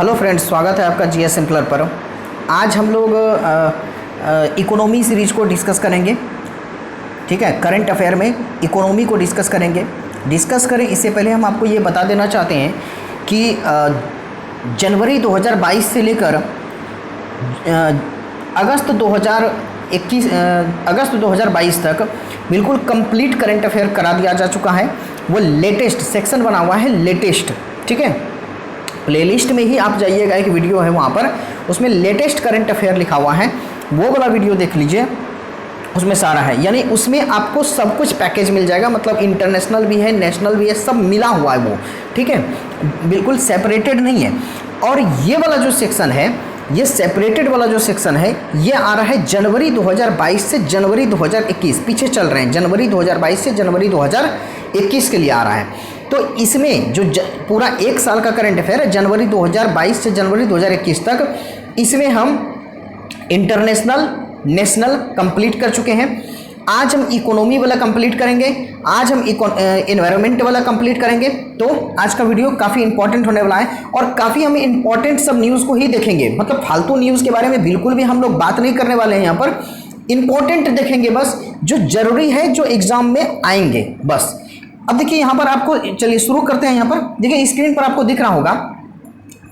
Hello friends, स्वागत है आपका जीएस सिंपलर पर। आज हम लोग इकोनॉमी सीरीज को डिस्कस करेंगे। ठीक है, करंट अफेयर में इकोनॉमी को डिस्कस करेंगे। डिस्कस करें इससे पहले हम आपको ये बता देना चाहते हैं कि जनवरी 2022 से लेकर अगस्त 2022 तक बिल्कुल कंप्लीट करंट अफेयर करा दिया जा चुका है। वो लेटेस्ट सेक्शन बना हुआ है, लेटेस्ट। ठीक है, प्लेलिस्ट में ही आप जाइएगा, एक वीडियो है वहाँ पर, उसमें लेटेस्ट करंट अफेयर लिखा हुआ है, वो वाला वीडियो देख लीजिए, उसमें सारा है। यानी उसमें आपको सब कुछ पैकेज मिल जाएगा, मतलब इंटरनेशनल भी है, नेशनल भी है, सब मिला हुआ है वो। ठीक है, बिल्कुल सेपरेटेड नहीं है। और ये वाला जो सेक्शन है, ये सेपरेटेड वाला जो सेक्शन है, ये आ रहा है जनवरी 2022 से जनवरी 2021, पीछे चल रहे हैं, जनवरी 2022 से जनवरी 2021 के लिए आ रहा है। तो इसमें जो पूरा एक साल का करंट अफेयर है, जनवरी 2022 से जनवरी 2021 तक, इसमें हम इंटरनेशनल, नेशनल कंप्लीट कर चुके हैं। आज हम इकोनॉमी वाला कंप्लीट करेंगे, आज हम एनवायरनमेंट वाला कंप्लीट करेंगे। तो आज का वीडियो काफ़ी इंपॉर्टेंट होने वाला है और काफ़ी हम इंपॉर्टेंट सब न्यूज़ को ही देखेंगे। मतलब फालतू न्यूज़ के बारे में बिल्कुल भी हम लोग बात नहीं करने वाले हैं यहाँ पर। इंपॉर्टेंट देखेंगे बस, जो जरूरी है, जो एग्जाम में आएंगे बस। अब देखिए यहाँ पर आपको, चलिए शुरू करते हैं। यहाँ पर देखिए स्क्रीन पर आपको दिख रहा होगा,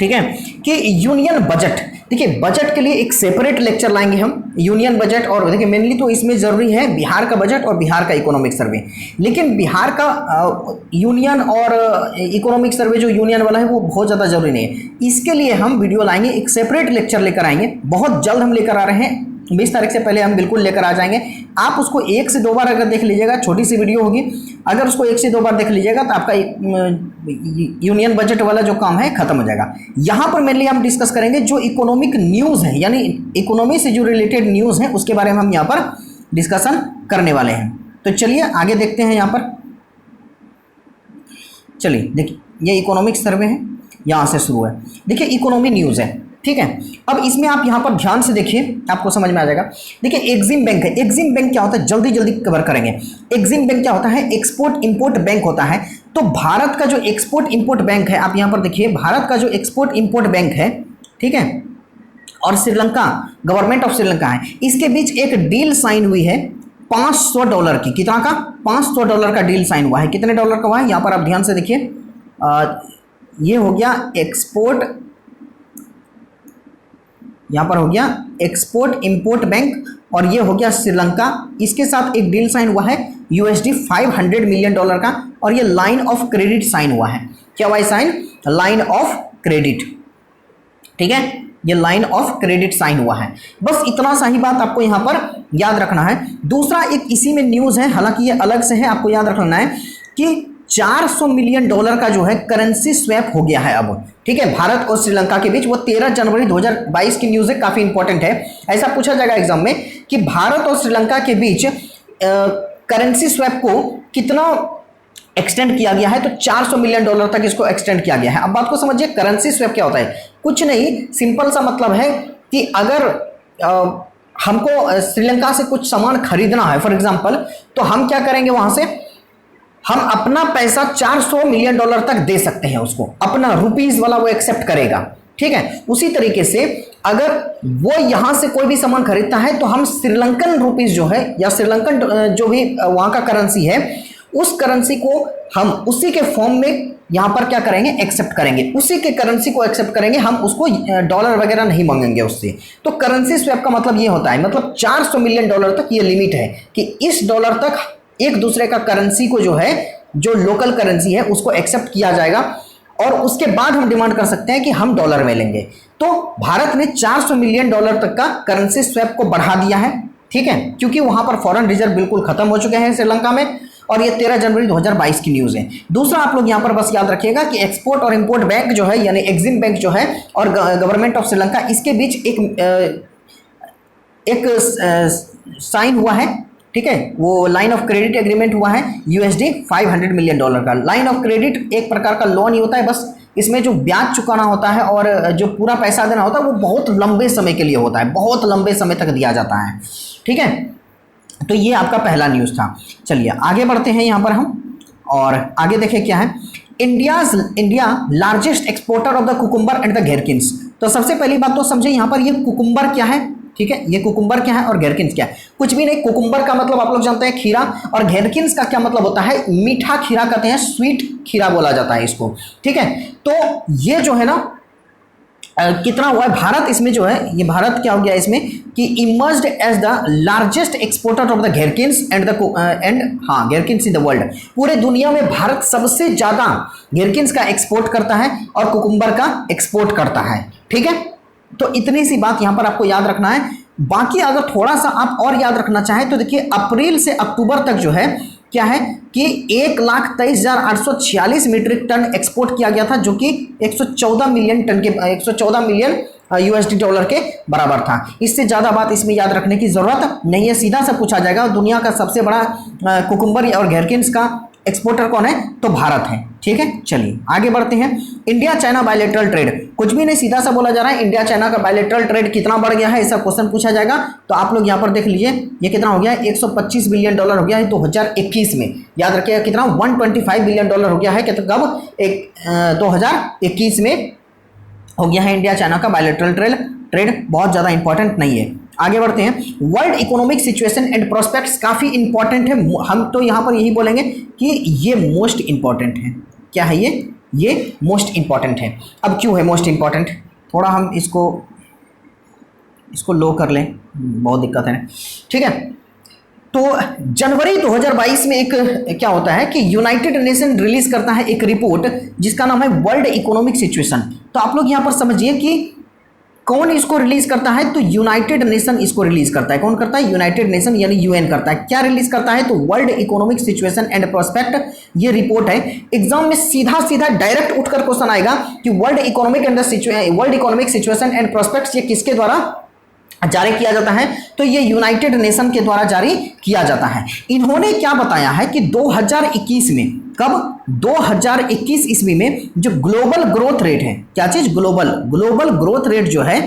ठीक है, कि यूनियन बजट। देखिए बजट के लिए एक सेपरेट लेक्चर लाएंगे हम, यूनियन बजट। और देखिए मेनली तो इसमें जरूरी है बिहार का बजट और बिहार का इकोनॉमिक सर्वे। लेकिन बिहार का यूनियन और इकोनॉमिक सर्वे जो यूनियन वाला है वो बहुत ज़्यादा जरूरी नहीं है। इसके लिए हम वीडियो लाएंगे, एक सेपरेट लेक्चर लेकर आएंगे, बहुत जल्द हम लेकर आ रहे हैं। 20 तारीख से पहले हम बिल्कुल लेकर आ जाएंगे। आप उसको 1 से 2 बार अगर देख लीजिएगा, छोटी सी वीडियो होगी, अगर उसको 1 से 2 बार देख लीजिएगा तो आपका यूनियन बजट वाला जो काम है खत्म हो जाएगा। यहाँ पर मेनली हम डिस्कस करेंगे जो इकोनॉमिक न्यूज़ है, यानी इकोनॉमी से जो रिलेटेड न्यूज़ है उसके बारे में हम यहाँ पर डिस्कशन करने वाले हैं। तो चलिए आगे देखते हैं। यहाँ पर चलिए देखिए, ये इकोनॉमिक सर्वे है, यहाँ से शुरू है। देखिए इकोनॉमी न्यूज़ है, ठीक है। अब इसमें आप यहाँ पर ध्यान से देखिए, आपको समझ में आ जाएगा। देखिए एग्जिम बैंक है। एग्जिम बैंक क्या होता है, जल्दी जल्दी कवर करेंगे। एग्जिम बैंक क्या होता है, एक्सपोर्ट इंपोर्ट बैंक होता है। तो भारत का जो एक्सपोर्ट इंपोर्ट बैंक है, आप यहाँ पर देखिए, भारत का जो एक्सपोर्ट इंपोर्ट बैंक है, ठीक है, और श्रीलंका, गवर्नमेंट ऑफ श्रीलंका है, इसके बीच एक डील साइन हुई है $500 की। कितना का? $500 का डील साइन हुआ है। कितने डॉलर का हुआ है, यहाँ पर आप ध्यान से देखिए। ये हो गया एक्सपोर्ट, यहाँ पर हो गया एक्सपोर्ट इंपोर्ट बैंक, और ये हो गया श्रीलंका। इसके साथ एक डील साइन हुआ है USD $500 मिलियन का, और ये लाइन ऑफ क्रेडिट साइन हुआ है। क्या हुआ है साइन? Line of credit. ठीक है, ये लाइन ऑफ क्रेडिट साइन हुआ है। बस इतना सा ही बात आपको यहाँ पर याद रखना है। दूसरा एक इसी में न्यूज़ है, हालांकि ये अलग से है, आपको याद रखना है कि $400 मिलियन का जो है करेंसी स्वैप हो गया है अब। ठीक है, भारत और श्रीलंका के बीच। वो 13 जनवरी 2022 की न्यूज़ है, काफ़ी इंपॉर्टेंट है। ऐसा पूछा जाएगा एग्जाम में कि भारत और श्रीलंका के बीच करेंसी स्वैप को कितना एक्सटेंड किया गया है, तो $400 मिलियन तक इसको एक्सटेंड किया गया है। अब बात को समझिए, करेंसी स्वैप क्या होता है? कुछ नहीं, सिंपल सा मतलब है कि अगर हमको श्रीलंका से कुछ सामान खरीदना है फॉर एग्जाम्पल, तो हम क्या करेंगे, वहां से हम अपना पैसा $400 मिलियन तक दे सकते हैं उसको, अपना रुपीज वाला वो एक्सेप्ट करेगा। ठीक है, उसी तरीके से अगर वो यहां से कोई भी सामान खरीदता है तो हम श्रीलंकन रुपीज जो है, या श्रीलंकन जो भी वहां का करेंसी है, उस करेंसी को हम उसी के फॉर्म में यहां पर क्या करेंगे, एक्सेप्ट करेंगे, उसी के करेंसी को एक्सेप्ट करेंगे, हम उसको डॉलर वगैरह नहीं मांगेंगे उससे। तो करेंसी स्वैप का मतलब ये होता है, मतलब $400 मिलियन तक ये लिमिट है कि इस डॉलर तक एक दूसरे का करेंसी को जो है, जो लोकल करेंसी है, उसको एक्सेप्ट किया जाएगा, और उसके बाद हम डिमांड कर सकते हैं कि हम डॉलर में लेंगे। तो भारत ने $400 मिलियन तक का करेंसी स्वैप को बढ़ा दिया है। ठीक है, क्योंकि वहां पर फॉरेन रिजर्व बिल्कुल खत्म हो चुके हैं श्रीलंका में, और ये 13 जनवरी 2022 की न्यूज़ है। दूसरा आप लोग यहाँ पर बस याद रखिएगा कि एक्सपोर्ट और इंपोर्ट बैंक जो है, यानी एग्जिम बैंक जो है, और गवर्नमेंट ऑफ श्रीलंका, इसके बीच एक साइन हुआ है। ठीक है, वो लाइन ऑफ क्रेडिट एग्रीमेंट हुआ है USD $500 मिलियन का। लाइन ऑफ क्रेडिट एक प्रकार का लोन ही होता है, बस इसमें जो ब्याज चुकाना होता है और जो पूरा पैसा देना होता है वो बहुत लंबे समय के लिए होता है, बहुत लंबे समय तक दिया जाता है। ठीक है, तो ये आपका पहला न्यूज़ था। चलिए आगे बढ़ते हैं यहाँ पर हम, और आगे देखें क्या है। India largest exporter of the cucumber and the gherkins. तो सबसे पहली बात तो समझे यहाँ पर ये कुकुम्बर क्या है, ठीक है, ये कुकुम्बर क्या है और घेरकिन्स क्या है। कुछ भी नहीं, कुकुम्बर का मतलब आप लोग जानते हैं खीरा, और घेरकिन्स का क्या मतलब होता है, मीठा खीरा कहते हैं, स्वीट खीरा बोला जाता है इसको, ठीक है। तो ये जो है ना कितना हुआ है भारत इसमें जो है, ये भारत क्या हो गया इसमें कि emerged as the largest exporter of the gherkins gherkins in the world. पूरे दुनिया में भारत सबसे ज्यादा घेरकिन्स का एक्सपोर्ट करता है और कुकुम्बर का एक्सपोर्ट करता है, ठीक है। तो इतनी सी बात यहां पर आपको याद रखना है। बाकी अगर थोड़ा सा आप और याद रखना चाहें तो देखिए अप्रैल से अक्टूबर तक जो है क्या है कि 1,23,846 मीट्रिक टन एक्सपोर्ट किया गया था, जो कि 114 मिलियन टन के 114 मिलियन यूएसडी डॉलर के बराबर था। इससे ज़्यादा बात इसमें याद रखने की ज़रूरत नहीं है, सीधा सा पूछा जाएगा दुनिया का सबसे बड़ा कुकुम्बर और घेरकिन्स का एक्सपोर्टर कौन है, तो भारत है, ठीक है। चलिए आगे बढ़ते हैं। इंडिया चाइना बायलैटरल ट्रेड, कुछ भी नहीं, सीधा सा बोला जा रहा है इंडिया चाइना का बायलैटरल ट्रेड कितना बढ़ गया है, ऐसा क्वेश्चन पूछा जाएगा। तो आप लोग यहाँ पर देख लीजिए ये कितना हो गया है, 125 बिलियन डॉलर हो गया है 2021 में। याद रखिएगा कितना, 125 बिलियन डॉलर हो गया है कब 2021 में हो गया है इंडिया चाइना का बायलैटरल ट्रेड बहुत ज़्यादा इंपॉर्टेंट नहीं है। आगे बढ़ते हैं। World economic situation and prospects काफ़ी इंपॉर्टेंट है, हम तो यहाँ पर यही बोलेंगे कि ये मोस्ट इंपॉर्टेंट है। क्या है ये मोस्ट इंपॉर्टेंट है। अब क्यों है मोस्ट इंपॉर्टेंट, थोड़ा हम इसको लो कर लें, बहुत दिक्कत है, ठीक है। तो जनवरी 2022 में एक क्या होता है कि यूनाइटेड नेशन रिलीज करता है एक रिपोर्ट जिसका नाम है वर्ल्ड इकोनॉमिक सिचुएशन। तो आप लोग यहाँ पर समझिए कि कौन इसको रिलीज करता है, तो यूनाइटेड नेशन इसको रिलीज करता है। कौन करता है, यूनाइटेड नेशन यानी यूएन करता है। क्या रिलीज करता है, तो world economic situation and prospect, ये रिपोर्ट है। एग्जाम में सीधा डायरेक्ट उठकर क्वेश्चन आएगा कि world economic situation and prospects ये किसके द्वारा जारी किया जाता है, तो ये यूनाइटेड नेशन के द्वारा जारी किया जाता है। इन्होंने क्या बताया है कि 2021 में, कब 2021 ईस्वी में जो ग्लोबल ग्रोथ रेट है, क्या चीज, ग्लोबल ग्रोथ रेट जो है,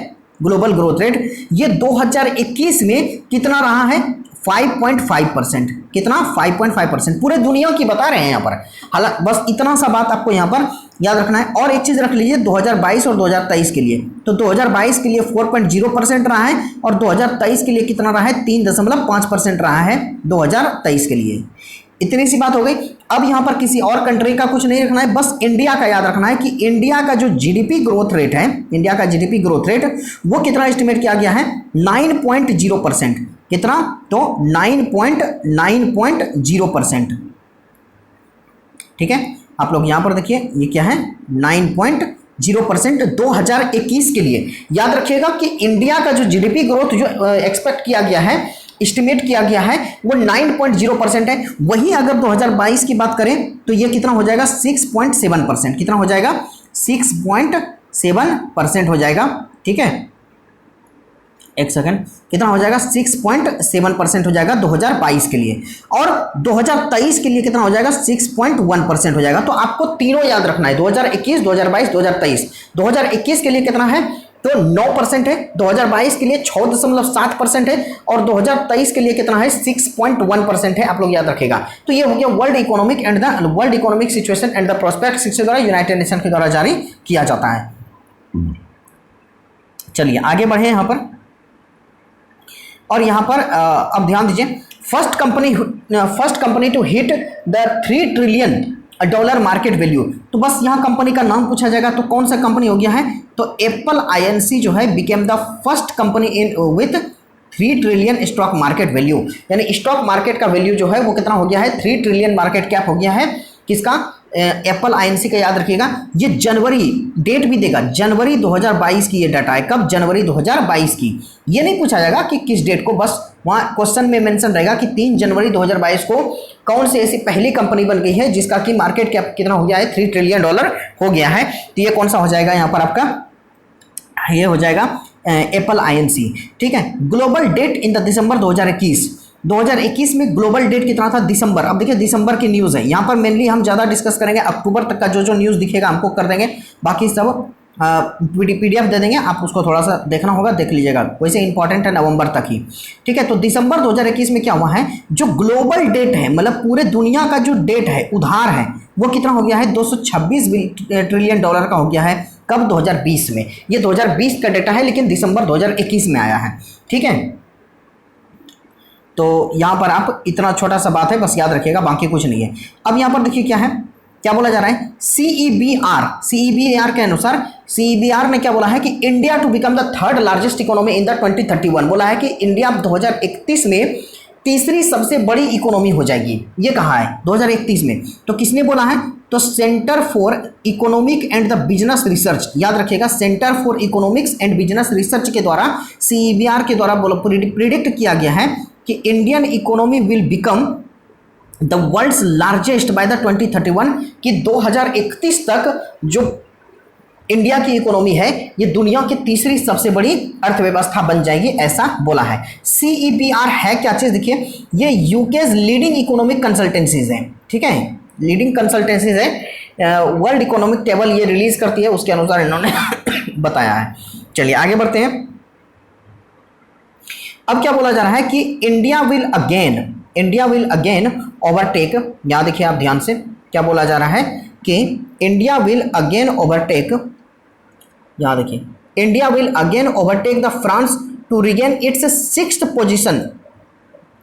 ग्लोबल ग्रोथ रेट ये 2021 में कितना रहा है, 5.5%। कितना, 5.5%। पूरे दुनिया की बता रहे हैं यहाँ पर। हालांकि बस इतना सा बात आपको यहाँ पर याद रखना है। और एक चीज़ रख लीजिए 2022 और 2023 के लिए, तो 2022 के लिए 4.0% रहा है और 2023 के लिए कितना रहा है, 3.5% रहा है 2023 के लिए। इतनी सी बात हो गई। अब यहाँ पर किसी और कंट्री का कुछ नहीं रखना है, बस इंडिया का याद रखना है कि इंडिया का जो जीडीपी ग्रोथ रेट है, इंडिया का जीडीपी ग्रोथ रेट वो कितना एस्टिमेट किया गया है, 9.0%। कितना, तो 9.0%, ठीक है। आप लोग यहां पर देखिए ये क्या है, 9.0% 2021 के लिए। याद रखिएगा कि इंडिया का जो जीडीपी ग्रोथ जो एक्सपेक्ट किया गया है, एस्टिमेट किया गया है, वो 9.0% है। वहीं अगर 2022 की बात करें तो ये कितना हो जाएगा, 6.7%। कितना हो जाएगा, 6.7% हो जाएगा, ठीक है। एक सेकंड, कितना हो जाएगा, 6.7% हो जाएगा 2022 के लिए। और 2023 के लिए कितना हो जाएगा, 6.1% हो जाएगा। तो आपको तीनों याद रखना है, 2021, 2022, 2023। 2021 के लिए कितना है, तो 9% है, 2022 के लिए 6.7% है और 2023 के लिए कितना है, 6.1% है। आप लोग याद रखेगा। तो ये हो गया world economic situation and the prospects, किसके द्वारा, यूनाइटेड नेशन के द्वारा जारी किया जाता है। चलिए आगे बढ़े यहाँ पर। और यहाँ पर अब ध्यान दीजिए, first company to hit the $3 trillion market value. तो बस यहाँ कंपनी का नाम पूछा जाएगा, तो कौन सा कंपनी हो गया है, तो एप्पल आईएनसी जो है became the first company in with 3 trillion stock market value. यानी स्टॉक मार्केट का वैल्यू जो है वो कितना हो गया है, 3 ट्रिलियन मार्केट कैप हो गया है। किसका, एप्पल आईएनसी का। याद रखिएगा ये जनवरी, डेट भी देगा, जनवरी 2022 की ये डाटा है। कब, जनवरी 2022 की। ये नहीं पूछा जाएगा कि किस डेट को, बस वहाँ क्वेश्चन में मेंशन रहेगा कि 3 जनवरी 2022 को कौन सी ऐसी पहली कंपनी बन गई है जिसका कि मार्केट कैप कितना हो गया है, $3 ट्रिलियन हो गया है। तो ये कौन सा हो जाएगा यहाँ पर आपका, ये हो जाएगा एप्पल आईएनसी, ठीक है। Global debt in the December 2021 में ग्लोबल डेट कितना था, दिसंबर। अब देखिए दिसंबर की न्यूज़ है यहाँ पर, मेनली हम ज़्यादा डिस्कस करेंगे। अक्टूबर तक का जो न्यूज़ दिखेगा हमको कर देंगे, बाकी सब PDF दे देंगे, आप उसको थोड़ा सा देखना होगा, देख लीजिएगा। वैसे इंपॉर्टेंट है नवंबर तक ही, ठीक है। तो दिसंबर 2021 में क्या हुआ है, जो ग्लोबल डेट है, मतलब पूरे दुनिया का जो डेट है, उधार है, वो कितना हो गया है, 226 ट्रिलियन डॉलर का हो गया है। कब? 2020 में। ये 2020 का डेटा है, लेकिन दिसंबर 2021 में आया है। ठीक है, तो यहाँ पर आप इतना छोटा सा बात है, बस याद रखिएगा, बाकी कुछ नहीं है। अब यहाँ पर देखिए क्या है, क्या बोला जा रहा है, सीईबीआर के अनुसार, सीईबीआर ने क्या बोला है कि India to become the third largest economy in the 2031, बोला है कि इंडिया 2031 में तीसरी सबसे बड़ी इकोनॉमी हो जाएगी। ये कहा है 2031 में। तो किसने बोला है? तो centre for economic and the business research, याद रखिएगा, centre for economics and business research के द्वारा, सीईबीआर के द्वारा प्रिडिक्ट किया गया है कि Indian economy will become the world's largest by the 2031, कि 2031 तक जो इंडिया की इकोनॉमी है ये दुनिया की तीसरी सबसे बड़ी अर्थव्यवस्था बन जाएगी, ऐसा बोला है। सीईबीआर है क्या चीज? देखिए, ये यूकेज लीडिंग इकोनॉमिक कंसल्टेंसीज हैं। ठीक है, लीडिंग कंसल्टेंसीज है, वर्ल्ड इकोनॉमिक टेबल ये रिलीज करती है, उसके अनुसार इन्होंने बताया है। चलिए आगे बढ़ते हैं। अब क्या बोला जा रहा है कि इंडिया विल अगेन ओवरटेक, यहां देखिए आप ध्यान से, क्या बोला जा रहा है कि इंडिया विल अगेन ओवरटेक, यहां देखिए, India will again overtake the France to regain its 6th position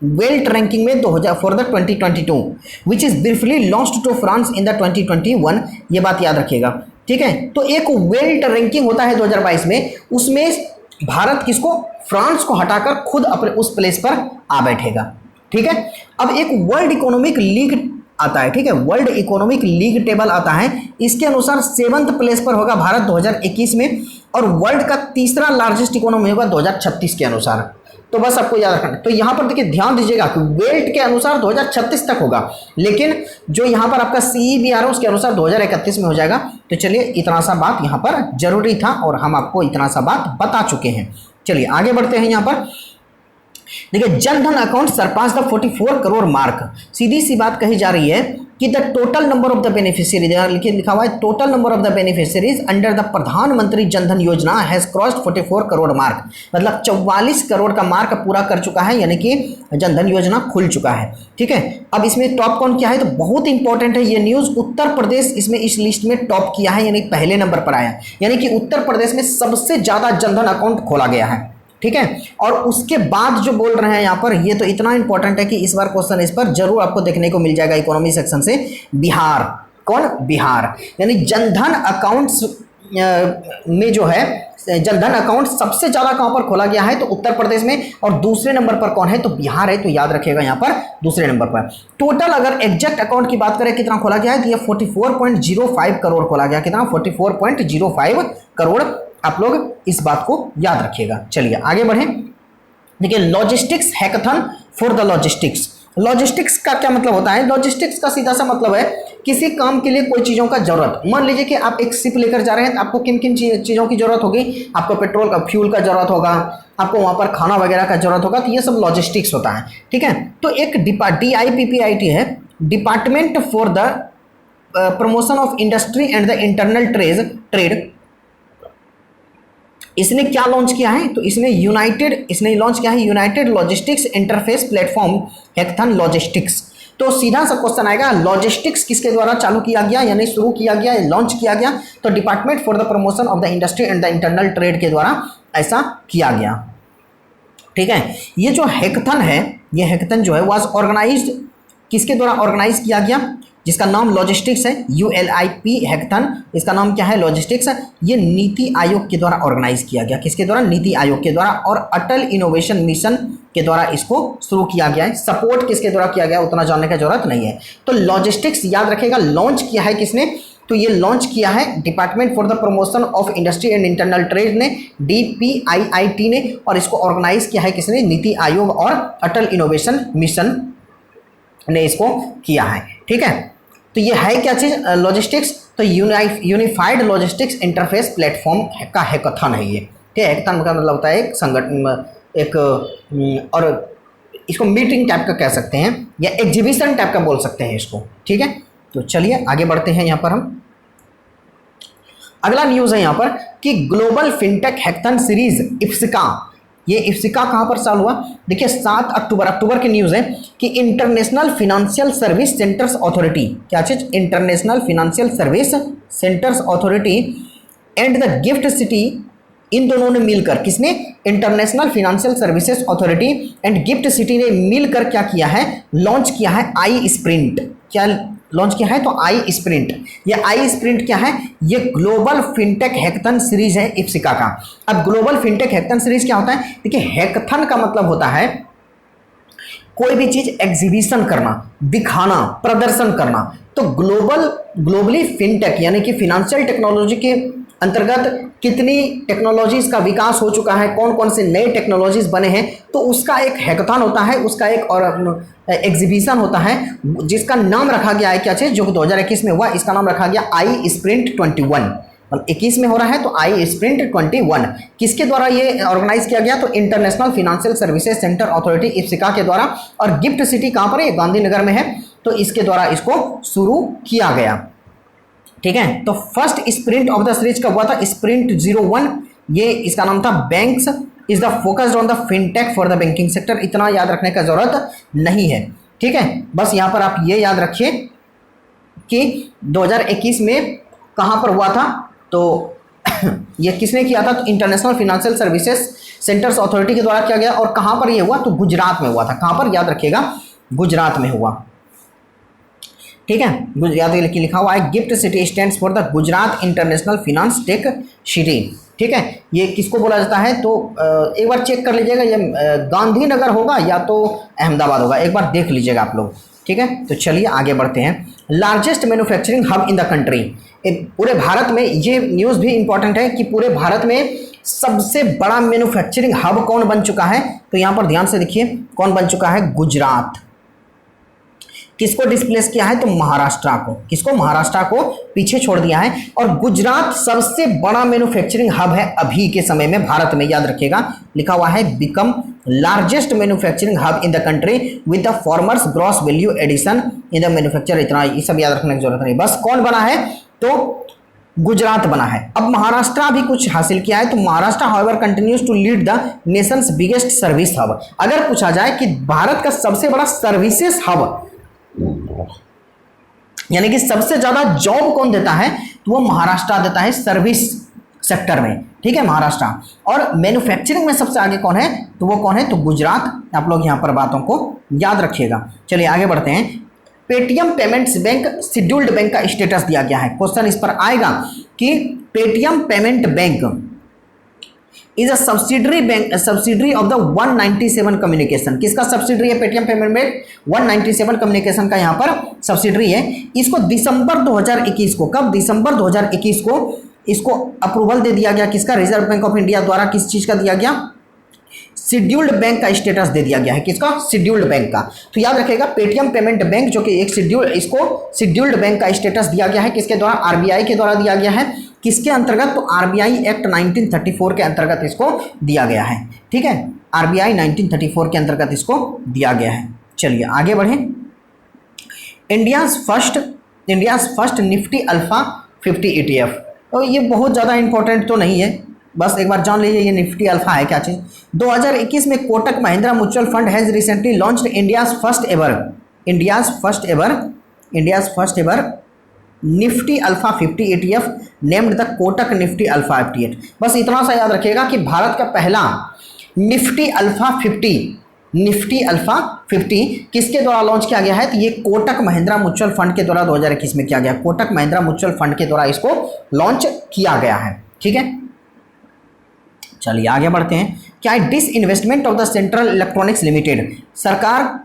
wealth ranking में 2000 for the 2022 which is briefly lost to France in the 2021। ये बात याद रखिएगा। ठीक है, तो एक वेल्थ रैंकिंग होता है 2022 में, उसमें भारत किसको? फ्रांस को हटाकर खुद अपने उस प्लेस पर आ बैठेगा। ठीक है, अब एक वर्ल्ड इकोनॉमिक लीग आता है। ठीक है, वर्ल्ड इकोनॉमिक लीग टेबल आता है, इसके अनुसार 7th प्लेस पर होगा भारत 2021 में, और वर्ल्ड का तीसरा लार्जेस्ट इकोनॉमी होगा 2036 के अनुसार। तो बस आपको याद रखना। तो यहाँ पर देखिए, ध्यान दीजिएगा कि वेल्थ के अनुसार 2036 तक होगा, लेकिन जो यहाँ पर आपका सीईबीआर है उसके अनुसार 2031 में हो जाएगा। तो चलिए, इतना सा बात यहाँ पर जरूरी था और हम आपको इतना सा बात बता चुके हैं। चलिए आगे बढ़ते हैं। यहाँ पर देखिए, Jan Dhan account surpass the 44 crore mark. सीधी सी बात कही जा रही है कि the total number of the beneficiaries, लिखा हुआ है total number of the beneficiaries under the Pradhan Mantri Jan Dhan योजना हैज क्रॉस्ड 44 करोड़ मार्क, मतलब 44 करोड़ का मार्क पूरा कर चुका है, यानी कि जनधन योजना खुल चुका है। ठीक है, अब इसमें टॉप कौन किया है? तो बहुत इंपॉर्टेंट है ये न्यूज, उत्तर प्रदेश इसमें इस लिस्ट में टॉप किया है, यानी पहले नंबर पर आया, यानी कि उत्तर प्रदेश में सबसे ज्यादा जनधन अकाउंट खोला गया है। ठीक है, और उसके बाद जो बोल रहे हैं यहाँ पर, ये तो इतना इंपॉर्टेंट है कि इस बार क्वेश्चन इस पर जरूर आपको देखने को मिल जाएगा इकोनॉमी सेक्शन से। बिहार, कौन? बिहार, यानी जनधन अकाउंट्स में जो है जनधन अकाउंट सबसे ज्यादा कहां पर खोला गया है? तो उत्तर प्रदेश में, और दूसरे नंबर पर कौन है? तो बिहार है। तो याद रखिएगा यहाँ पर दूसरे नंबर पर। टोटल अगर एग्जैक्ट अकाउंट की बात करें कितना खोला गया है, तो ये 44.05 करोड़ खोला गया। कितना? 44.05 करोड़। आप लोग इस बात को याद रखिएगा। चलिए आगे बढ़ें। देखिए, logistics hackathon for the logistics. Logistics का क्या मतलब होता है? लॉजिस्टिक्स का सीधा सा मतलब है किसी काम के लिए कोई चीज़ों का जरूरत। मान लीजिए कि आप एक शिप लेकर जा रहे हैं, तो आपको किन किन चीज़ों की जरूरत होगी? आपको पेट्रोल का, फ्यूल का जरूरत होगा, आपको वहाँ पर खाना वगैरह का जरूरत होगा, तो ये सब लॉजिस्टिक्स होता है। ठीक है, तो एक DIPPIT है, department for the promotion of industry and the internal trade. इसने क्या लॉन्च किया है? तो इसने लॉन्च किया है United logistics interface platform hackathon logistics. तो सीधा सा क्वेश्चन आएगा, लॉजिस्टिक्स किसके द्वारा चालू किया गया, यानी शुरू किया गया, लॉन्च किया गया? तो department for the promotion of the industry and the internal trade के द्वारा ऐसा किया गया। ठीक है, ये जो हैकाथन है, ये हैकाथन जो है वाज ऑर्गेनाइज्ड, किसके द्वारा ऑर्गेनाइज किया गया? जिसका नाम लॉजिस्टिक्स है, ULIP हैकाथन, इसका नाम क्या है? लॉजिस्टिक्स। ये नीति आयोग के द्वारा ऑर्गेनाइज किया गया। किसके द्वारा? नीति आयोग के द्वारा, और अटल इनोवेशन मिशन के द्वारा इसको शुरू किया गया है। सपोर्ट किसके द्वारा किया गया उतना जानने की जरूरत नहीं है। तो लॉजिस्टिक्स याद रखेगा, लॉन्च किया है किसने? तो ये लॉन्च किया है department for the promotion of industry and internal trade ने, DPIIT ने, और इसको ऑर्गेनाइज किया है किसने? नीति आयोग और अटल इनोवेशन मिशन ने इसको किया है। ठीक है, तो ये है क्या चीज? लॉजिस्टिक्स। तो यूनिफाइड लॉजिस्टिक्स इंटरफेस प्लेटफॉर्म का हैकाथन है ये। ठीक है, हैकाथन का मतलब होता है एक संगठन, एक, और इसको मीटिंग टाइप का कह सकते हैं या एग्जीबिशन टाइप का बोल सकते हैं इसको। ठीक है, तो चलिए आगे बढ़ते हैं। यहाँ पर हम अगला न्यूज़ है यहाँ पर कि ग्लोबल फिनटेक हैकाथन सीरीज इफ्सिका, ये इफ्सिका कहाँ पर चालू हुआ? देखिए 7 अक्टूबर की न्यूज़ है कि international financial service centres authority, क्या चीज़? International financial service centres authority and the GIFT City, इन दोनों ने मिलकर, किसने? International financial services authority and GIFT City ने मिलकर क्या किया है? लॉन्च किया है आई स्प्रिंट। क्या लॉन्च किया है? तो आई स्प्रिंट। ये आई स्प्रिंट क्या है? ये ग्लोबल फिनटेक हैकथन सीरीज है इफ्सिका का। अब ग्लोबल फिनटेक हैकथन सीरीज क्या होता है? देखिए हैकथन का मतलब होता है कोई भी चीज एग्जीबिशन करना, दिखाना, प्रदर्शन करना। तो ग्लोबली फिनटेक यानी कि फिनेंशियल टेक्नोलॉजी के अंतर्गत कितनी टेक्नोलॉजीज का विकास हो चुका है, कौन कौन से नए टेक्नोलॉजीज बने हैं, तो उसका एक हैकथॉन होता है, उसका एक और एग्जीबिशन होता है जिसका नाम रखा गया है, क्या चीज? जो 2021 में हुआ, इसका नाम रखा गया आई स्प्रिंट 21। 21 में हो रहा है तो आई स्प्रिंट 21 किसके द्वारा ये ऑर्गेनाइज किया गया? तो international financial services centre authority IFSCA के द्वारा। और गिफ्ट सिटी कहाँ पर है? गांधीनगर में है, तो इसके द्वारा इसको शुरू किया गया। ठीक है, तो first sprint of the series कब हुआ था? स्प्रिंट 01। ये इसका नाम था banks is the focused on the fintech for the banking sector. इतना याद रखने का जरूरत नहीं है, ठीक है। बस यहाँ पर आप ये याद रखिए कि 2021 में कहाँ पर हुआ था, तो ये किसने किया था? तो international financial services centres authority के द्वारा किया गया। और कहाँ पर ये हुआ? तो गुजरात में हुआ था। कहाँ पर? याद रखिएगा, गुजरात में हुआ। ठीक है, गुजरात लिखा हुआ है। GIFT city stands for the Gujarat international finance tech city. ठीक है, ये किसको बोला जाता है? तो एक बार चेक कर लीजिएगा, ये गांधीनगर होगा या तो अहमदाबाद होगा, एक बार देख लीजिएगा आप लोग। ठीक है, तो चलिए आगे बढ़ते हैं। Largest manufacturing hub in the country. पूरे भारत में, ये न्यूज़ भी इंपॉर्टेंट है कि पूरे भारत में सबसे बड़ा मैन्युफैक्चरिंग हब कौन बन चुका है? तो यहाँ पर ध्यान से देखिए, कौन बन चुका है? गुजरात। किसको डिस्प्लेस किया है? तो महाराष्ट्र को। किसको? महाराष्ट्र को पीछे छोड़ दिया है। और गुजरात सबसे बड़ा मैन्युफैक्चरिंग हब है अभी के समय में भारत में, याद रखिएगा। लिखा हुआ है become largest manufacturing hub in the country with the former's gross value addition in the manufacture. इतना ये सब याद रखने की जरूरत नहीं, बस कौन बना है? तो गुजरात बना है। अब महाराष्ट्र भी कुछ हासिल किया है, तो Maharashtra however continues to lead the nation's biggest service hub. अगर पूछा जाए कि भारत का सबसे बड़ा सर्विसेज हब यानी कि सबसे ज्यादा जॉब कौन देता है, तो वो महाराष्ट्र देता है सर्विस सेक्टर में। ठीक है, महाराष्ट्र। और मैन्युफैक्चरिंग में सबसे आगे कौन है? तो वो कौन है? तो गुजरात। आप लोग यहां पर बातों को याद रखिएगा। चलिए आगे बढ़ते हैं। Paytm payments bank scheduled bank का स्टेटस दिया गया है। क्वेश्चन इस पर आएगा कि Paytm payment bank is a subsidiary of the 197 communication. किसका सब्सिडरी है पेटीएम पेमेंट बैंक? 197 कम्युनिकेशन का यहाँ पर सब्सिडरी है। इसको दिसंबर 2021 को, कब? दिसंबर 2021 को इसको अप्रूवल दे दिया गया। किसका? रिजर्व बैंक ऑफ इंडिया द्वारा। किस चीज का दिया गया? शेड्यूल्ड बैंक का स्टेटस दे दिया गया है। किसका? शेड्यूल्ड बैंक का। तो याद रखिएगा, पेटीएम पेमेंट बैंक जो कि एक इसको शेड्यूल्ड बैंक का स्टेटस दिया गया है। किसके द्वारा? आरबीआई के द्वारा दिया गया है। किसके अंतर्गत? तो आरबीआई एक्ट 1934 के अंतर्गत इसको दिया गया है। ठीक है, आरबीआई 1934 के अंतर्गत इसको दिया गया है। चलिए आगे बढ़ें। India's first Nifty alpha 50 ETF। तो ये बहुत ज़्यादा इंपॉर्टेंट तो नहीं है, बस एक बार जान लीजिए ये निफ्टी अल्फा है क्या चीज़। 2021 में Kotak Mahindra mutual fund has recently launched India's first ever Nifty alpha 50 ETF named the Kotak Nifty alpha 58। बस इतना सा याद रखिएगा कि भारत का पहला निफ्टी अल्फा 50 किसके द्वारा लॉन्च किया गया है? तो ये कोटक महिंद्रा म्यूचुअल फंड के द्वारा 2021 में किया गया। कोटक महिंद्रा म्यूचुअल फंड के द्वारा इसको लॉन्च किया गया है। ठीक है, चलिए आगे बढ़ते हैं। क्या है disinvestment of the central electronics limited. सरकार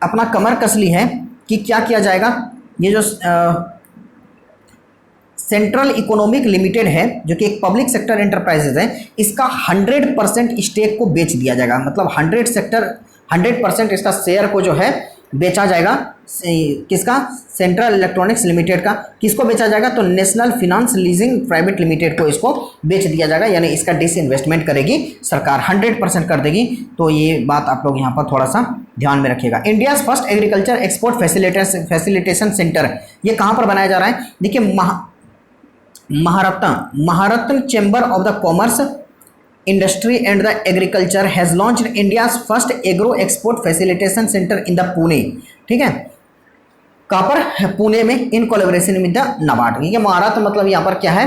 अपना कमर कस ली है कि क्या किया जाएगा? ये जो सेंट्रल इकोनॉमिक लिमिटेड है, जो कि एक पब्लिक सेक्टर एंटरप्राइजेज है, इसका 100% स्टेक को बेच दिया जाएगा। मतलब 100% इसका शेयर को जो है बेचा जाएगा। किसका? सेंट्रल इलेक्ट्रॉनिक्स लिमिटेड का। किसको बेचा जाएगा? तो national finance leasing private limited को इसको बेच दिया जाएगा। यानी इसका डिसइन्वेस्टमेंट करेगी सरकार, 100% कर देगी। तो ये बात आप लोग यहाँ पर थोड़ा सा ध्यान में रखिएगा। India's first agriculture export facilitation centre, ये कहाँ पर बनाया जा रहा है? देखिए Maharatna chamber of the commerce industry and the agriculture has launched India's first agro export facilitation centre in the Pune. ठीक है, कहाँ पर? पुणे में, in collaboration with the NABARD. ठीक है, महाराष्ट्र मतलब यहाँ पर क्या है,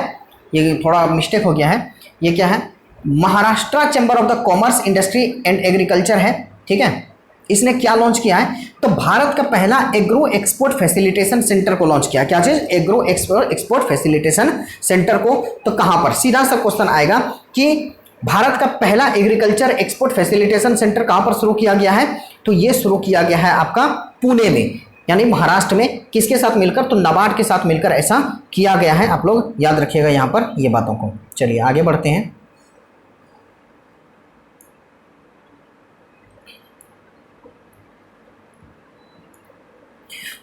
ये थोड़ा मिस्टेक हो गया है, ये क्या है, Maharashtra chamber of the commerce industry and agriculture है। ठीक है, इसने क्या लॉन्च किया है, तो भारत का पहला एग्रो एक्सपोर्ट फैसिलिटेशन सेंटर को लॉन्च किया। क्या चीज? एग्रो एक्सपोर्ट फैसिलिटेशन सेंटर को। तो कहां पर? सीधा सा क्वेश्चन आएगा कि भारत का पहला एग्रीकल्चर एक्सपोर्ट फैसिलिटेशन सेंटर कहां पर शुरू किया गया है, तो ये शुरू किया गया है आपका पुणे में, यानी महाराष्ट्र में। किसके साथ मिलकर? तो नाबार्ड के साथ मिलकर ऐसा किया गया है। आप लोग याद रखिएगा यहाँ पर ये बातों को। चलिए आगे बढ़ते हैं।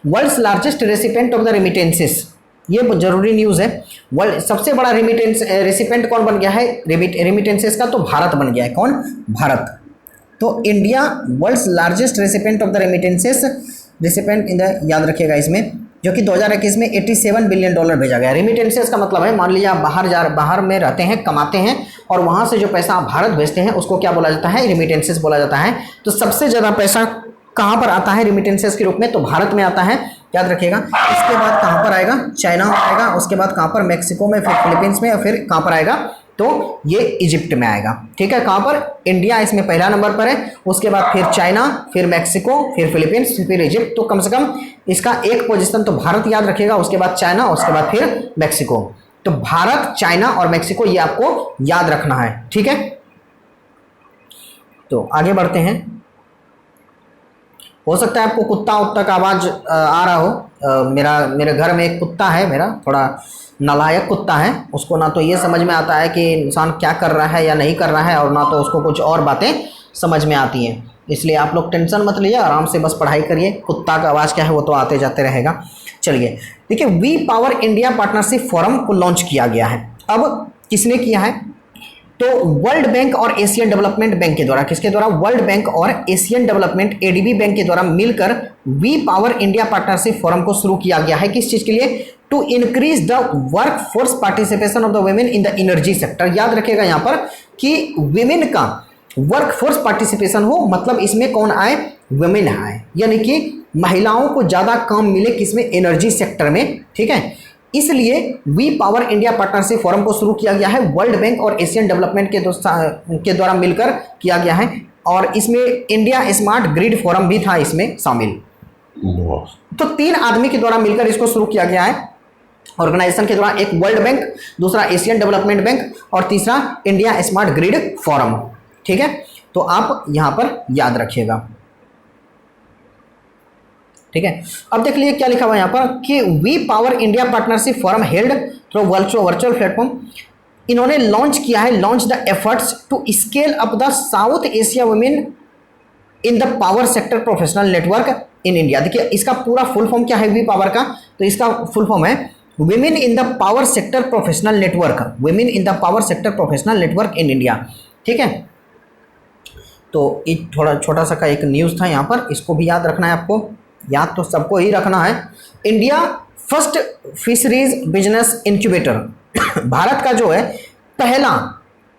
World's largest recipient of the remittances, ये जरूरी न्यूज़ है। वर्ल्ड सबसे बड़ा रेमिटेंस रेसिपेंट कौन बन गया है रेमिटेंसेस का? तो भारत बन गया है। कौन? भारत। तो India world's largest recipient of the remittances, recipient in the, याद रखिएगा इसमें, जो कि 2021 में $87 बिलियन भेजा गया। रेमिटेंसेस का मतलब है, मान लीजिए आप बाहर में रहते हैं, कमाते हैं, और वहाँ से जो पैसा आप भारत भेजते हैं उसको क्या बोला जाता है? रेमिटेंसेस बोला जाता है। तो सबसे ज़्यादा पैसा कहाँ पर आता है रेमिटेंसेस के रूप में? तो भारत में आता है, याद रखिएगा। इसके बाद कहाँ पर आएगा? चाइना में आएगा, उसके बाद कहाँ पर? मैक्सिको में, फिर फिलीपींस में, और फिर कहाँ पर आएगा? तो ये इजिप्ट में आएगा। ठीक है, कहाँ पर? इंडिया इसमें पहला नंबर पर है, उसके बाद फिर चाइना, फिर मैक्सिको, फिर फिलीपींस, फिर इजिप्ट। तो कम से कम इसका एक पोजीशन तो भारत याद रखिएगा, उसके बाद चाइना, उसके बाद फिर मैक्सिको। तो भारत, चाइना और मैक्सिको, ये आपको याद रखना है। ठीक है, तो आगे बढ़ते हैं। हो सकता है आपको कुत्ता उत्ता का आवाज़ आ रहा हो। मेरे घर में एक कुत्ता है, मेरा थोड़ा नालायक कुत्ता है। उसको ना तो ये समझ में आता है कि इंसान क्या कर रहा है या नहीं कर रहा है, और ना तो उसको कुछ और बातें समझ में आती हैं। इसलिए आप लोग टेंशन मत लीजिए, आराम से बस पढ़ाई करिए। कुत्ता का आवाज़ क्या है वो तो आते जाते रहेगा। चलिए देखिए, we power India partnership forum को लॉन्च किया गया है। अब किसने किया है? तो वर्ल्ड बैंक और एशियन डेवलपमेंट बैंक के द्वारा, किसके द्वारा? वर्ल्ड बैंक और एशियन डेवलपमेंट एडीबी बैंक के द्वारा मिलकर we power India partnership forum को शुरू किया गया है। किस चीज के लिए? To increase the work force participation of the women in the energy sector. याद रखिएगा यहाँ पर कि वुमेन का वर्क फोर्स पार्टिसिपेशन हो, मतलब इसमें कौन आए? वुमेन आए, यानी कि महिलाओं को ज्यादा काम मिले, किसमें? एनर्जी सेक्टर में। ठीक है, इसलिए we power India partnership forum को शुरू किया गया है। वर्ल्ड बैंक और एशियन डेवलपमेंट के द्वारा मिलकर किया गया है, और इसमें इंडिया स्मार्ट ग्रिड फोरम भी था इसमें शामिल। तो 3 आदमी के द्वारा मिलकर इसको शुरू किया गया है ऑर्गेनाइजेशन के द्वारा। एक वर्ल्ड बैंक, दूसरा एशियन डेवलपमेंट बैंक, और तीसरा इंडिया स्मार्ट ग्रिड फोरम। ठीक है, तो आप यहां पर याद रखिएगा। ठीक है, अब देख लीजिए क्या लिखा हुआ है यहाँ पर कि we power India partnership forum held through virtual platform. इन्होंने लॉन्च किया है, launch the efforts to scale up the South Asia women in the power sector professional network in India. देखिए इसका पूरा फुल फॉर्म क्या है वी पावर का? तो इसका फुल फॉर्म है women in the power sector professional network, women in the power sector professional network in India. ठीक है, तो एक थोड़ा छोटा सा का एक न्यूज़ था यहाँ पर, इसको भी याद रखना है आपको। याद तो सबको ही रखना है। India first fisheries business incubator, Bharat का जो है पहला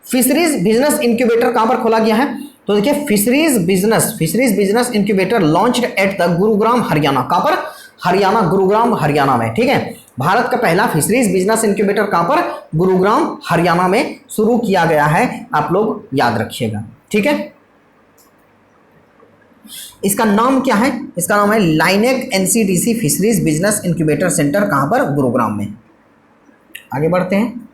फिशरीज बिजनेस इंक्यूबेटर कहाँ पर खोला गया है? तो देखिए fisheries business incubator launched at the Gurugram Haryana. कहाँ पर? हरियाणा, गुरुग्राम हरियाणा में। ठीक है, भारत का पहला फिशरीज बिजनेस इंक्यूबेटर कहाँ पर? गुरुग्राम हरियाणा में शुरू किया गया है। आप लोग याद रखिएगा। ठीक है, इसका नाम क्या है? इसका नाम है लाइनेक NCDC fisheries business incubator centre. कहां पर? गुरुग्राम में। आगे बढ़ते हैं।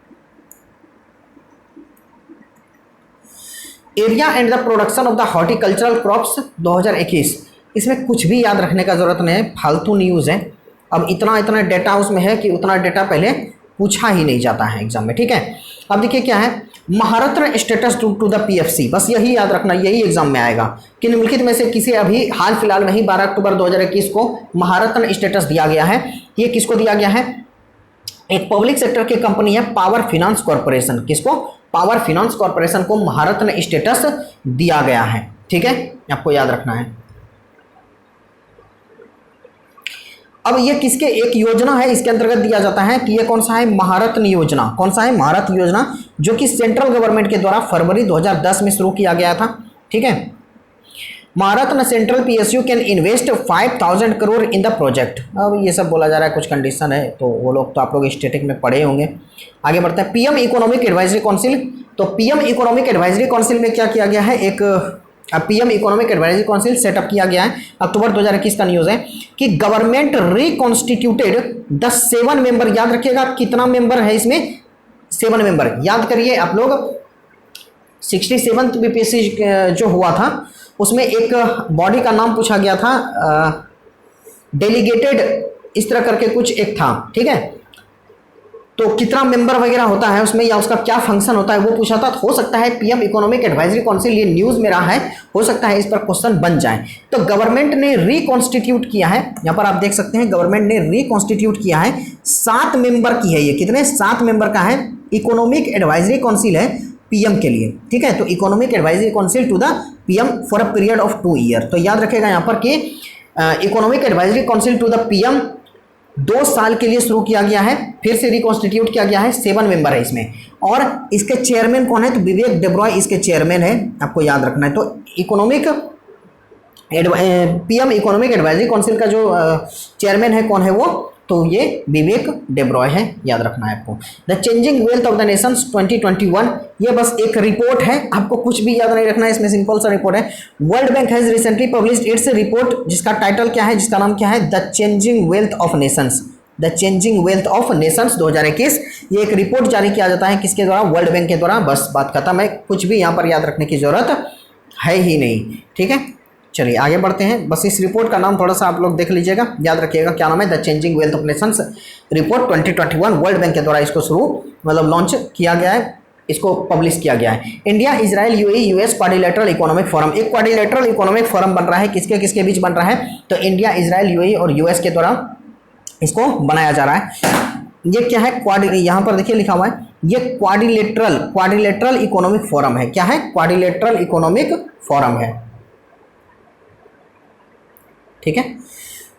Area and the production of the horticultural crops 2021। इसमें कुछ भी याद रखने का जरूरत नहीं है, फालतू न्यूज़ है। अब इतना डेटा उसमें है कि उतना डेटा पहले पूछा ही नहीं जाता है एग्जाम में। ठीक है, अब देखिए क्या है, महारत्न स्टेटस टू द पीएफसी। बस यही याद रखना, यही एग्जाम में आएगा कि निम्नलिखित में से किसे अभी हाल फिलहाल में ही 12 अक्टूबर 2021 को महारत्न स्टेटस दिया गया है। ये किसको दिया गया है? एक पब्लिक सेक्टर की कंपनी है पावर फाइनेंस कॉर्पोरेशन। किसको? पावर फाइनेंस कॉर्पोरेशन को महारत्न स्टेटस दिया गया है। ठीक है, आपको याद रखना है। अब ये किसके एक योजना है, इसके अंतर्गत दिया जाता है कि ये कौन सा है, महारत्न योजना। कौन सा है, महारत्न योजना, जो कि सेंट्रल गवर्नमेंट के द्वारा फरवरी 2010 में शुरू किया गया था। ठीक है, Maharatna central PSU can invest 5000 crore in the project. अब ये सब बोला जा रहा है, कुछ कंडीशन है, तो वो लोग तो आप लोग स्टैटिक में पढ़े होंगे। आगे बढ़ते हैं, पीएम इकोनॉमिक एडवाइजरी काउंसिल। तो पीएम इकोनॉमिक एडवाइजरी काउंसिल में क्या किया गया है, एक PM economic advisory council setup किया गया है। अक्टूबर 2021 का न्यूज़ है कि गवर्नमेंट रिकॉन्स्टिट्यूटेड द 7 मेंबर, याद रखिएगा कितना मेंबर है इसमें, 7 मेंबर, याद करिए आप लोग। 67th बीपीएससी जो हुआ था उसमें एक बॉडी का नाम पूछा गया था, डेलीगेटेड इस तरह करके कुछ एक था। ठीक है, तो कितना मेंबर वगैरह होता है उसमें या उसका क्या फंक्शन होता है वो पूछा था। हो सकता है पीएम इकोनॉमिक एडवाइजरी काउंसिल, ये न्यूज़ में रहा है, हो सकता है इस पर क्वेश्चन बन जाए। तो गवर्नमेंट ने रिकॉन्स्टिट्यूट किया है, यहाँ पर आप देख सकते हैं गवर्नमेंट ने रिकॉन्स्टिट्यूट किया है, 7 मेंबर की है ये, कितने, 7 मेंबर का है। इकोनॉमिक एडवाइजरी काउंसिल है पीएम के लिए। ठीक है, तो economic advisory council to the PM for a period of 2 year. तो याद रखेगा यहाँ पर कि economic advisory council to the PM 2 साल के लिए शुरू किया गया है, फिर से रिकॉन्स्टिट्यूट किया गया है, 7 मेंबर है इसमें। और इसके चेयरमैन कौन है, तो विवेक डेब्रॉय इसके चेयरमैन है, आपको याद रखना है। तो पीएम इकोनॉमिक एडवाइजरी काउंसिल का जो चेयरमैन है कौन है वो, तो ये विवेक डेब्रॉय है, याद रखना है आपको। The changing wealth of the Nations 2021, ये बस एक रिपोर्ट है, आपको कुछ भी याद नहीं रखना है, इसमें सिंपल सा रिपोर्ट है। World bank has recently published its report, जिसका टाइटल क्या है, जिसका नाम क्या है, the changing wealth of Nations, the changing wealth of Nations 2021। ये एक रिपोर्ट जारी किया जाता है किसके द्वारा, वर्ल्ड बैंक के द्वारा। बस बात खत्म है, कुछ भी यहाँ पर याद रखने की जरूरत है ही नहीं। ठीक है, चलिए आगे बढ़ते हैं। बस इस रिपोर्ट का नाम थोड़ा सा आप लोग देख लीजिएगा, याद रखिएगा क्या नाम है, the changing wealth of Nations report 2021। World bank के द्वारा इसको लॉन्च किया गया है, इसको पब्लिश किया गया है। India, Israel, UAE, US quadrilateral economic forum, एक क्वाड्रिलेटरल इकोनॉमिक फोरम बन रहा है, किसके किसके बीच बन रहा है, तो इंडिया, इजराइल, यूएई और यूएस के द्वारा इसको बनाया जा रहा है। ये क्या है, यहाँ पर देखिए लिखा हुआ है, ये क्वाड्रिलेटरल इकोनॉमिक फोरम है। क्या है, क्वाड्रिलेटरल इकोनॉमिक फोरम है। ठीक है,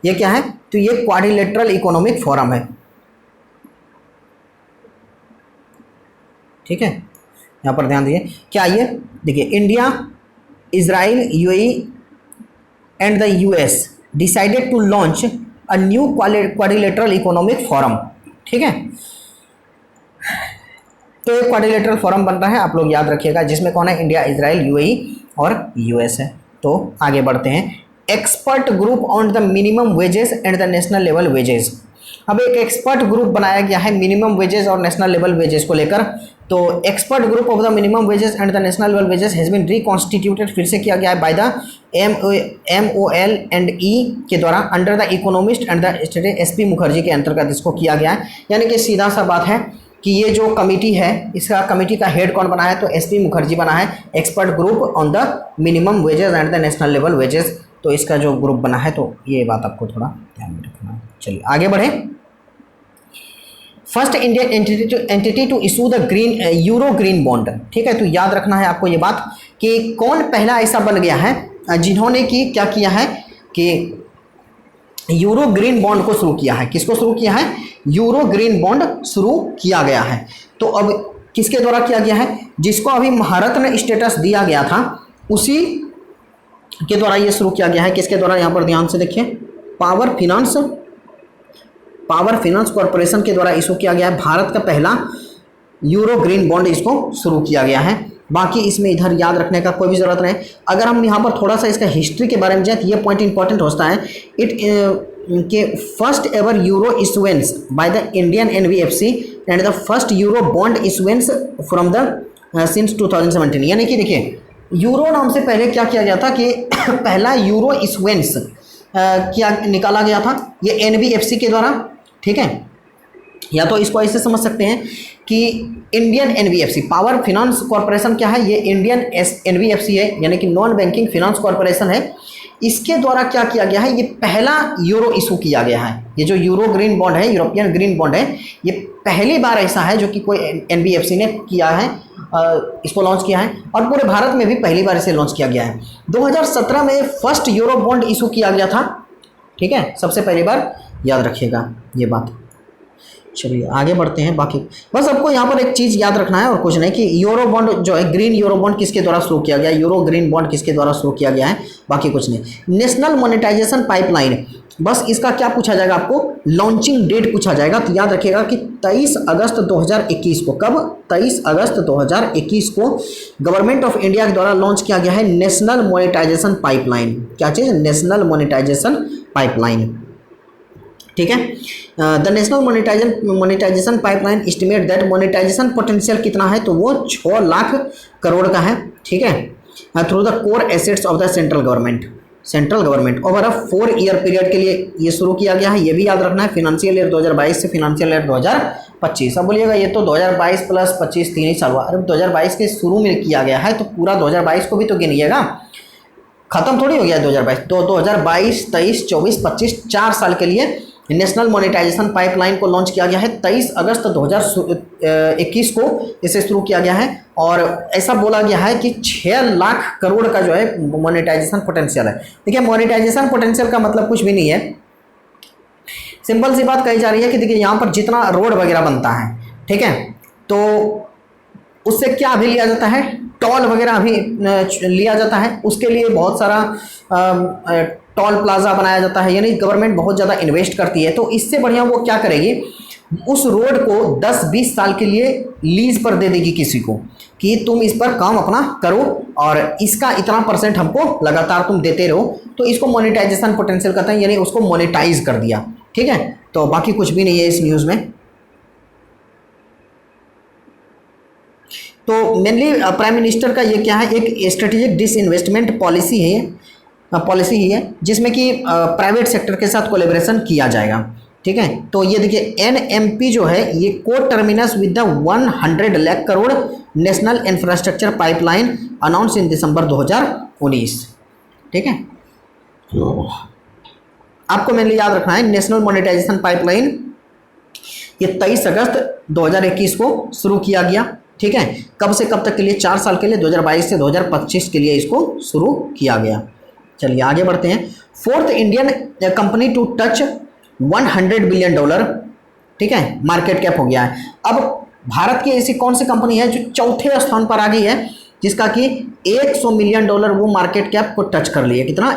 ये क्या है, तो ये क्वाड्रिलेटरल इकोनॉमिक फोरम है। ठीक है, यहाँ पर ध्यान दीजिए, क्या ये देखिए, India, Israel, UAE and the US decided to launch a new quadrilateral economic forum. ठीक है, तो एक क्वाड्रिलेटरल फोरम बन रहा है, आप लोग याद रखिएगा, जिसमें कौन है, इंडिया, इजराइल, यूएई और यूएस है। तो आगे बढ़ते हैं, expert group on the minimum wages and the national level wages. अब एक एक्सपर्ट ग्रुप बनाया गया है मिनिमम वेजेस और नेशनल लेवल वेजेस को लेकर। तो expert group of the minimum wages and the national level wages has been reconstituted, फिर से किया गया है बाय द MOL&E के द्वारा, under the economist and the state SP Mukherjee के अंतर्गत इसको किया गया है। यानी कि सीधा सा बात है कि ये जो कमेटी है, इसका कमेटी का हेड कौन बना है, तो SP मुखर्जी बना है, expert group on the minimum wages and the national level wages. तो इसका जो ग्रुप बना है, तो ये बात आपको थोड़ा ध्यान में रखना है। चलिए आगे बढ़े। First Indian entity to issue the euro green bond. ठीक है, तो याद रखना है आपको ये बात कि कौन पहला ऐसा बन गया है जिन्होंने कि क्या किया है कि यूरो ग्रीन बॉन्ड को शुरू किया है। किसको शुरू किया है, यूरो ग्रीन बॉन्ड शुरू किया गया है। तो अब किसके द्वारा किया गया है, जिसको अभी महारत्न स्टेटस दिया गया था उसी के द्वारा ये शुरू किया गया है। किसके द्वारा, यहाँ पर ध्यान से देखिए, पावर फाइनेंस कॉर्पोरेशन के द्वारा इशू किया गया है। भारत का पहला यूरो ग्रीन बॉन्ड इसको शुरू किया गया है। बाकी इसमें इधर याद रखने का कोई भी ज़रूरत नहीं। अगर हम यहाँ पर थोड़ा सा इसका हिस्ट्री के बारे में जाए तो ये पॉइंट इंपॉर्टेंट होता है। के first ever euro issuance by the Indian NBFC and the first euro bond issuance from the sins 2017। यानी कि देखिए, यूरो नाम से पहले क्या किया गया था कि पहला यूरो इशुएंस क्या निकाला गया था, ये NBFC के द्वारा। ठीक है, या तो इसको ऐसे समझ सकते हैं कि Indian NBFC, power finance corporation क्या है, ये इंडियन NBFC है, यानी कि नॉन बैंकिंग फाइनेंस कॉर्पोरेशन है। इसके द्वारा क्या किया गया है, ये पहला यूरो इशू किया गया है। ये जो यूरो ग्रीन बॉन्ड है, यूरोपियन ग्रीन बॉन्ड है, ये पहली बार ऐसा है जो कि कोई NBFC ने किया है, इसको लॉन्च किया है, और पूरे भारत में भी पहली बार इसे लॉन्च किया गया है। 2017 में फर्स्ट यूरो बॉन्ड इशू किया गया था। ठीक है, सबसे पहली बार याद रखिएगा ये बात। चलिए आगे बढ़ते हैं। बाकी बस आपको यहाँ पर एक चीज़ याद रखना है और कुछ नहीं, कि यूरो बॉन्ड जो है, ग्रीन यूरो बॉन्ड किसके द्वारा शुरू किया गया, यूरो ग्रीन बॉन्ड किसके द्वारा शुरू किया गया है, बाकी कुछ नहीं। नेशनल मोनेटाइजेशन पाइपलाइन, बस इसका क्या पूछा जाएगा आपको, लॉन्चिंग डेट पूछा जाएगा। तो याद रखिएगा कि 23 अगस्त 2021 को, कब, 23 अगस्त 2021 को गवर्नमेंट ऑफ इंडिया के द्वारा लॉन्च किया गया है नेशनल मोनेटाइजेशन पाइपलाइन। क्या चीज़, नेशनल मोनेटाइजेशन पाइपलाइन, ठीक है। The national monetisation pipeline estimate that monetisation potential कितना है, तो वो 6 लाख करोड़ का है, ठीक है, through the core assets of the central government over a 4 year period के लिए ये शुरू किया गया है। ये भी याद रखना है, फाइनेंशियल ईयर 2022 से फाइनेंशियल ईयर 2025। अब बोलिएगा ये तो 2022 प्लस 25 3 ही साल हुआ, अरे 2022 के शुरू में किया गया है तो पूरा 2022 को भी तो गिनिएगा, खत्म थोड़ी हो गया 2022। तो 2022, 23, 24, 25 4 साल के लिए नेशनल मोनेटाइजेशन पाइपलाइन को लॉन्च किया गया है। 23 अगस्त 2021 को इसे शुरू किया गया है और ऐसा बोला गया है कि 6 लाख करोड़ का जो है मोनेटाइजेशन पोटेंशियल है। देखिए मोनेटाइजेशन पोटेंशियल का मतलब कुछ भी नहीं है, सिंपल सी बात कही जा रही है कि देखिए यहाँ पर जितना रोड वगैरह बनता है, ठीक है, तो उससे क्या अभी लिया जाता है, टोल वगैरह अभी लिया जाता है, उसके लिए बहुत सारा टोल प्लाजा बनाया जाता है, यानी गवर्नमेंट बहुत ज़्यादा इन्वेस्ट करती है। तो इससे बढ़िया वो क्या करेगी, उस रोड को 10-20 साल के लिए लीज पर दे देगी किसी को कि तुम इस पर काम अपना करो और इसका इतना % हमको लगातार तुम देते रहो। तो इसको मोनेटाइजेशन पोटेंशियल कहते हैं, यानी उसको मोनेटाइज कर दिया, ठीक है। तो बाकी कुछ भी नहीं है इस न्यूज़ में। तो मेनली प्राइम मिनिस्टर का ये क्या है, एक स्ट्रेटेजिक डिसइन्वेस्टमेंट पॉलिसी ही है जिसमें कि प्राइवेट सेक्टर के साथ कोलैबोरेशन किया जाएगा, ठीक है। तो ये देखिए NMP जो है ये coterminous with the 100 lakh crore national infrastructure pipeline announce in December 2019, ठीक है। आपको मेनली याद रखना है नेशनल मोनेटाइजेशन पाइपलाइन ये 23 अगस्त 2021 को शुरू किया गया, ठीक है। कब से कब तक के लिए, 4 साल के लिए, 2022 से 2025 के लिए इसको शुरू किया गया। चलिए आगे बढ़ते हैं। 4th Indian company to touch $100 billion, ठीक है, मार्केट कैप हो गया है। अब भारत की ऐसी कौन सी कंपनी है जो चौथे स्थान पर आ गई है जिसका कि $100 मिलियन वो मार्केट कैप को टच कर लिया। कितना,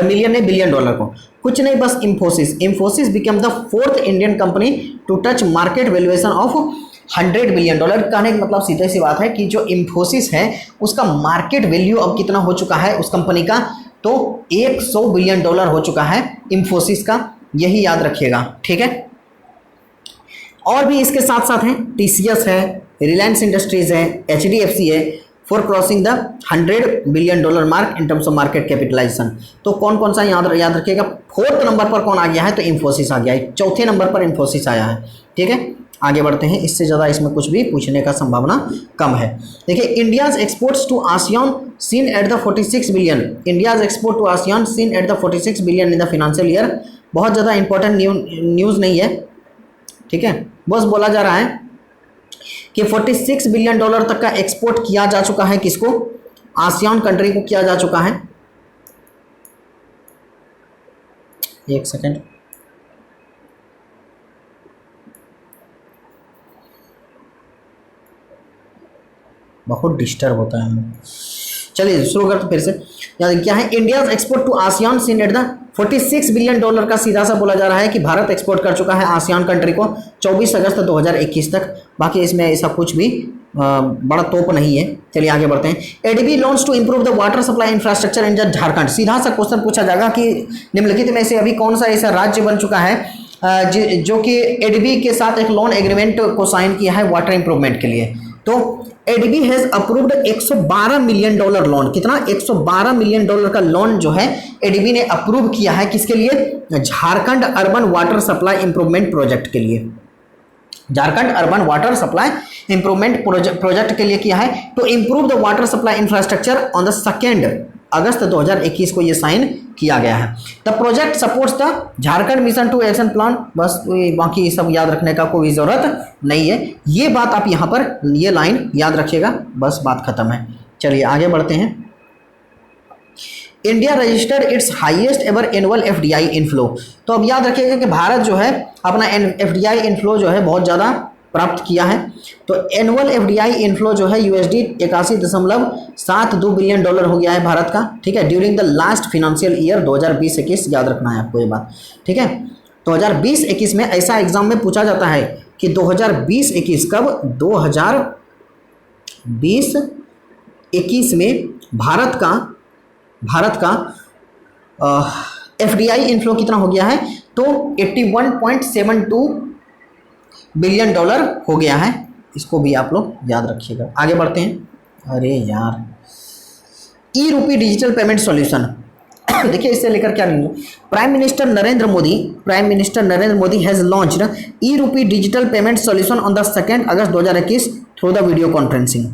मिलियन नहीं, बिलियन डॉलर को, कुछ नहीं, बस Infosys become the 4th Indian company to touch market valuation of $100 billion. कहने का मतलब सीधे सी बात है कि जो इंफोसिस है उसका मार्केट वैल्यू अब कितना हो चुका है उस कंपनी का, तो $100 बिलियन हो चुका है इंफोसिस का, यही याद रखिएगा, ठीक है। और भी इसके साथ साथ हैं TCS है, रिलायंस इंडस्ट्रीज है, HDFC है, for crossing the $100 billion mark in terms of market capitalisation. तो कौन कौन सा याद रखिएगा, 4th नंबर पर कौन आ गया है, तो इंफोसिस आ गया है, 4थे नंबर पर इंफोसिस आया है, ठीक है। आगे बढ़ते हैं, इससे ज़्यादा इसमें कुछ भी पूछने का संभावना कम है। देखिए India's exports to ASEAN seen at the 46 billion, India's export to ASEAN seen at the 46 billion in the financial year. बहुत ज़्यादा इंपॉर्टेंट न्यूज़ नहीं है, ठीक है, बस बोला जा रहा है कि $46 बिलियन तक का एक्सपोर्ट किया जा चुका है, किसको, आसियान कंट्री को किया जा चुका है। एक सेकेंड, बहुत डिस्टर्ब होता है हमें। चलिए शुरू करते फिर से। याद क्या है, India export to ASEAN seen at the $46 billion का सीधा सा बोला जा रहा है कि भारत एक्सपोर्ट कर चुका है आसियान कंट्री को 24 अगस्त 2021 तक। बाकी इसमें ऐसा कुछ भी बड़ा तोप नहीं है। चलिए आगे बढ़ते हैं। ADB launch to improve the water supply infrastructure in Jharkhand. सीधा सा क्वेश्चन पूछा जाएगा कि निम्नलिखित में से अभी कौन सा ऐसा राज्य बन चुका है जो कि एडीबी के साथ एक लोन एग्रीमेंट को साइन किया है वाटर इंप्रूवमेंट के लिए। तो ADB has approved $112 million loan. कितना, $112 मिलियन का लोन जो है एडीबी ने अप्रूव किया है, किसके लिए, Jharkhand urban water supply improvement project के लिए। Jharkhand urban water supply improvement project के लिए किया है। तो improve the water supply infrastructure on the 2 August 2021 को ये साइन किया गया है। The project supports the Jharkhand mission to action plan. बस बाकी सब याद रखने का कोई ज़रूरत नहीं है। ये बात आप यहाँ पर ये लाइन याद रखिएगा, बस बात खत्म है। चलिए आगे बढ़ते हैं। India registered it's highest ever annual FDI inflow. तो अब याद रखिएगा कि भारत जो है अपना एफडीआई इनफ्लो जो है बहुत ज़्यादा प्राप्त किया है। तो एनुअल एफडीआई इनफ्लो जो है यूएसडी 81.72 बिलियन डॉलर हो गया है भारत का, ठीक है, during the last financial year 2020-21। याद रखना है आपको ये बात, ठीक है। 2020-21 में ऐसा एग्जाम में पूछा जाता है कि 2020-21 कब, 2020-21 में भारत का एफडीआई इनफ्लो कितना हो गया है, तो 81.72 बिलियन डॉलर हो गया है। इसको भी आप लोग याद रखिएगा। आगे बढ़ते हैं। अरे यार, ई रूपी डिजिटल पेमेंट सॉल्यूशन देखिए इससे लेकर क्या नहीं। Prime minister Narendra Modi has launched e RUPI digital payment solution on the 2 August 2021 through the video conferencing,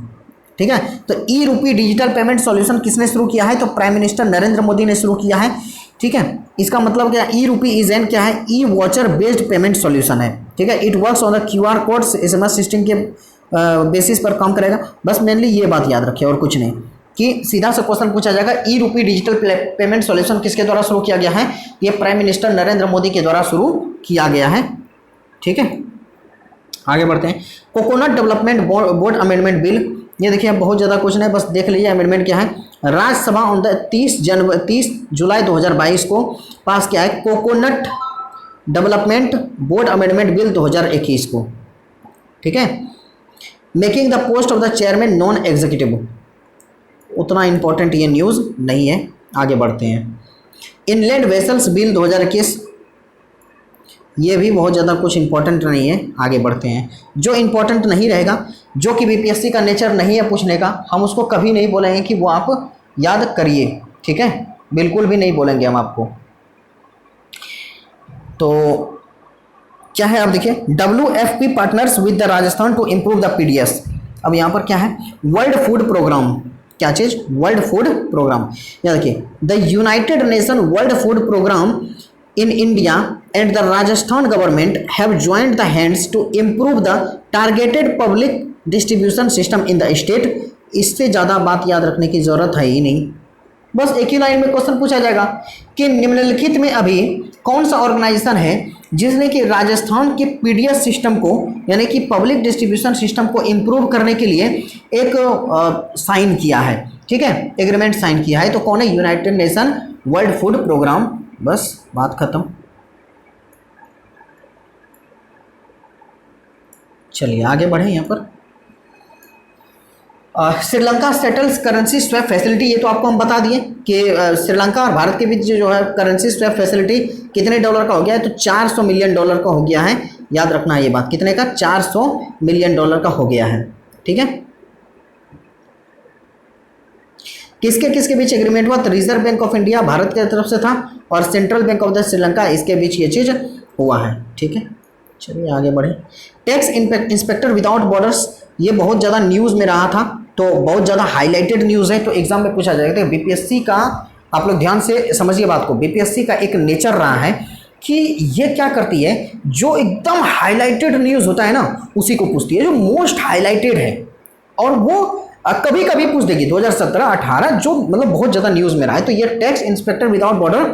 ठीक है। तो ई रूपी डिजिटल पेमेंट सॉल्यूशन किसने शुरू किया है, तो प्राइम मिनिस्टर नरेंद्र मोदी ने शुरू किया है, ठीक है। इसका मतलब क्या, ई रूपी इज एन क्या है, ई वॉचर बेस्ड पेमेंट सॉल्यूशन है, ठीक है। It works on the QR code SMS system के बेसिस पर काम करेगा। बस मेनली ये बात याद रखिए और कुछ नहीं, कि सीधा सा क्वेश्चन पूछा जाएगा ई रूपी डिजिटल पेमेंट सॉल्यूशन किसके द्वारा शुरू किया गया है, ये प्राइम मिनिस्टर नरेंद्र मोदी के द्वारा शुरू किया गया है, ठीक है। आगे बढ़ते हैं। Coconut development board amendment bill, ये देखिए बहुत ज़्यादा क्वेश्चन है, बस देख लीजिए अमेंडमेंट क्या है। राज्यसभा ऑन द 30 जुलाई 2022 को पास किया है coconut development board amendment bill 2021 को, ठीक है। Making the post of the chairman non executive, उतना इंपॉर्टेंट ये न्यूज़ नहीं है। आगे बढ़ते हैं। इनलैंड वेसल्स बिल 2021, ये भी बहुत ज़्यादा कुछ इंपॉर्टेंट नहीं है। आगे बढ़ते हैं। जो इंपॉर्टेंट नहीं रहेगा, जो कि बीपीएससी का नेचर नहीं है पूछने का, हम उसको कभी नहीं बोलेंगे कि वो आप याद करिए, ठीक है, बिल्कुल भी नहीं बोलेंगे हम आपको। तो क्या है, आप देखिए, WFP partners with the Rajasthan to improve the PDS। अब यहाँ पर क्या है, वर्ल्ड फूड प्रोग्राम, क्या चीज़, वर्ल्ड फूड प्रोग्राम। याद रखिए, the United Nation World Food Programme in India and the Rajasthan government have joined the hands to improve the targeted public distribution system in the state। इससे ज़्यादा बात याद रखने की ज़रूरत है ही नहीं, बस एक ही लाइन में क्वेश्चन पूछा जाएगा कि निम्नलिखित में अभी कौन सा ऑर्गेनाइजेशन है जिसने कि राजस्थान के PDS सिस्टम को, यानी कि पब्लिक डिस्ट्रीब्यूशन सिस्टम को इम्प्रूव करने के लिए एक साइन किया है, ठीक है, एग्रीमेंट साइन किया है। तो कौन है, United Nation World Food Programme. बस बात खत्म। चलिए आगे बढ़े। यहाँ पर Sri Lanka settles currency swap facility, ये तो आपको हम बता दिए कि श्रीलंका और भारत के बीच जो है करेंसी स्वैप फैसिलिटी कितने डॉलर का हो गया है, तो 400 मिलियन डॉलर का हो गया है। याद रखना है ये बात, कितने का, 400 मिलियन डॉलर का हो गया है, ठीक है। किसके किसके बीच एग्रीमेंट हुआ, तो reserve bank of India Bharat की तरफ से था और central bank of the Sri Lanka, इसके बीच ये चीज़ हुआ है, ठीक है। चलिए आगे बढ़े। टैक्स इंस्पेक्टर विदाउट बॉर्डर्स, ये बहुत ज़्यादा न्यूज़ में रहा था, तो बहुत ज़्यादा हाईलाइटेड न्यूज़ है, तो एग्जाम में पूछा जाएगा। तो बीपीएससी का, आप लोग ध्यान से समझिए बात को, बीपीएससी का एक नेचर रहा है कि ये क्या करती है, जो एकदम हाईलाइटेड न्यूज़ होता है ना उसी को पूछती है, जो मोस्ट हाईलाइटेड है, और वो कभी कभी पूछ देगी। 2017-18 जो मतलब बहुत ज़्यादा न्यूज़ में रहा है, तो ये टैक्स इंस्पेक्टर विदाउट बॉर्डर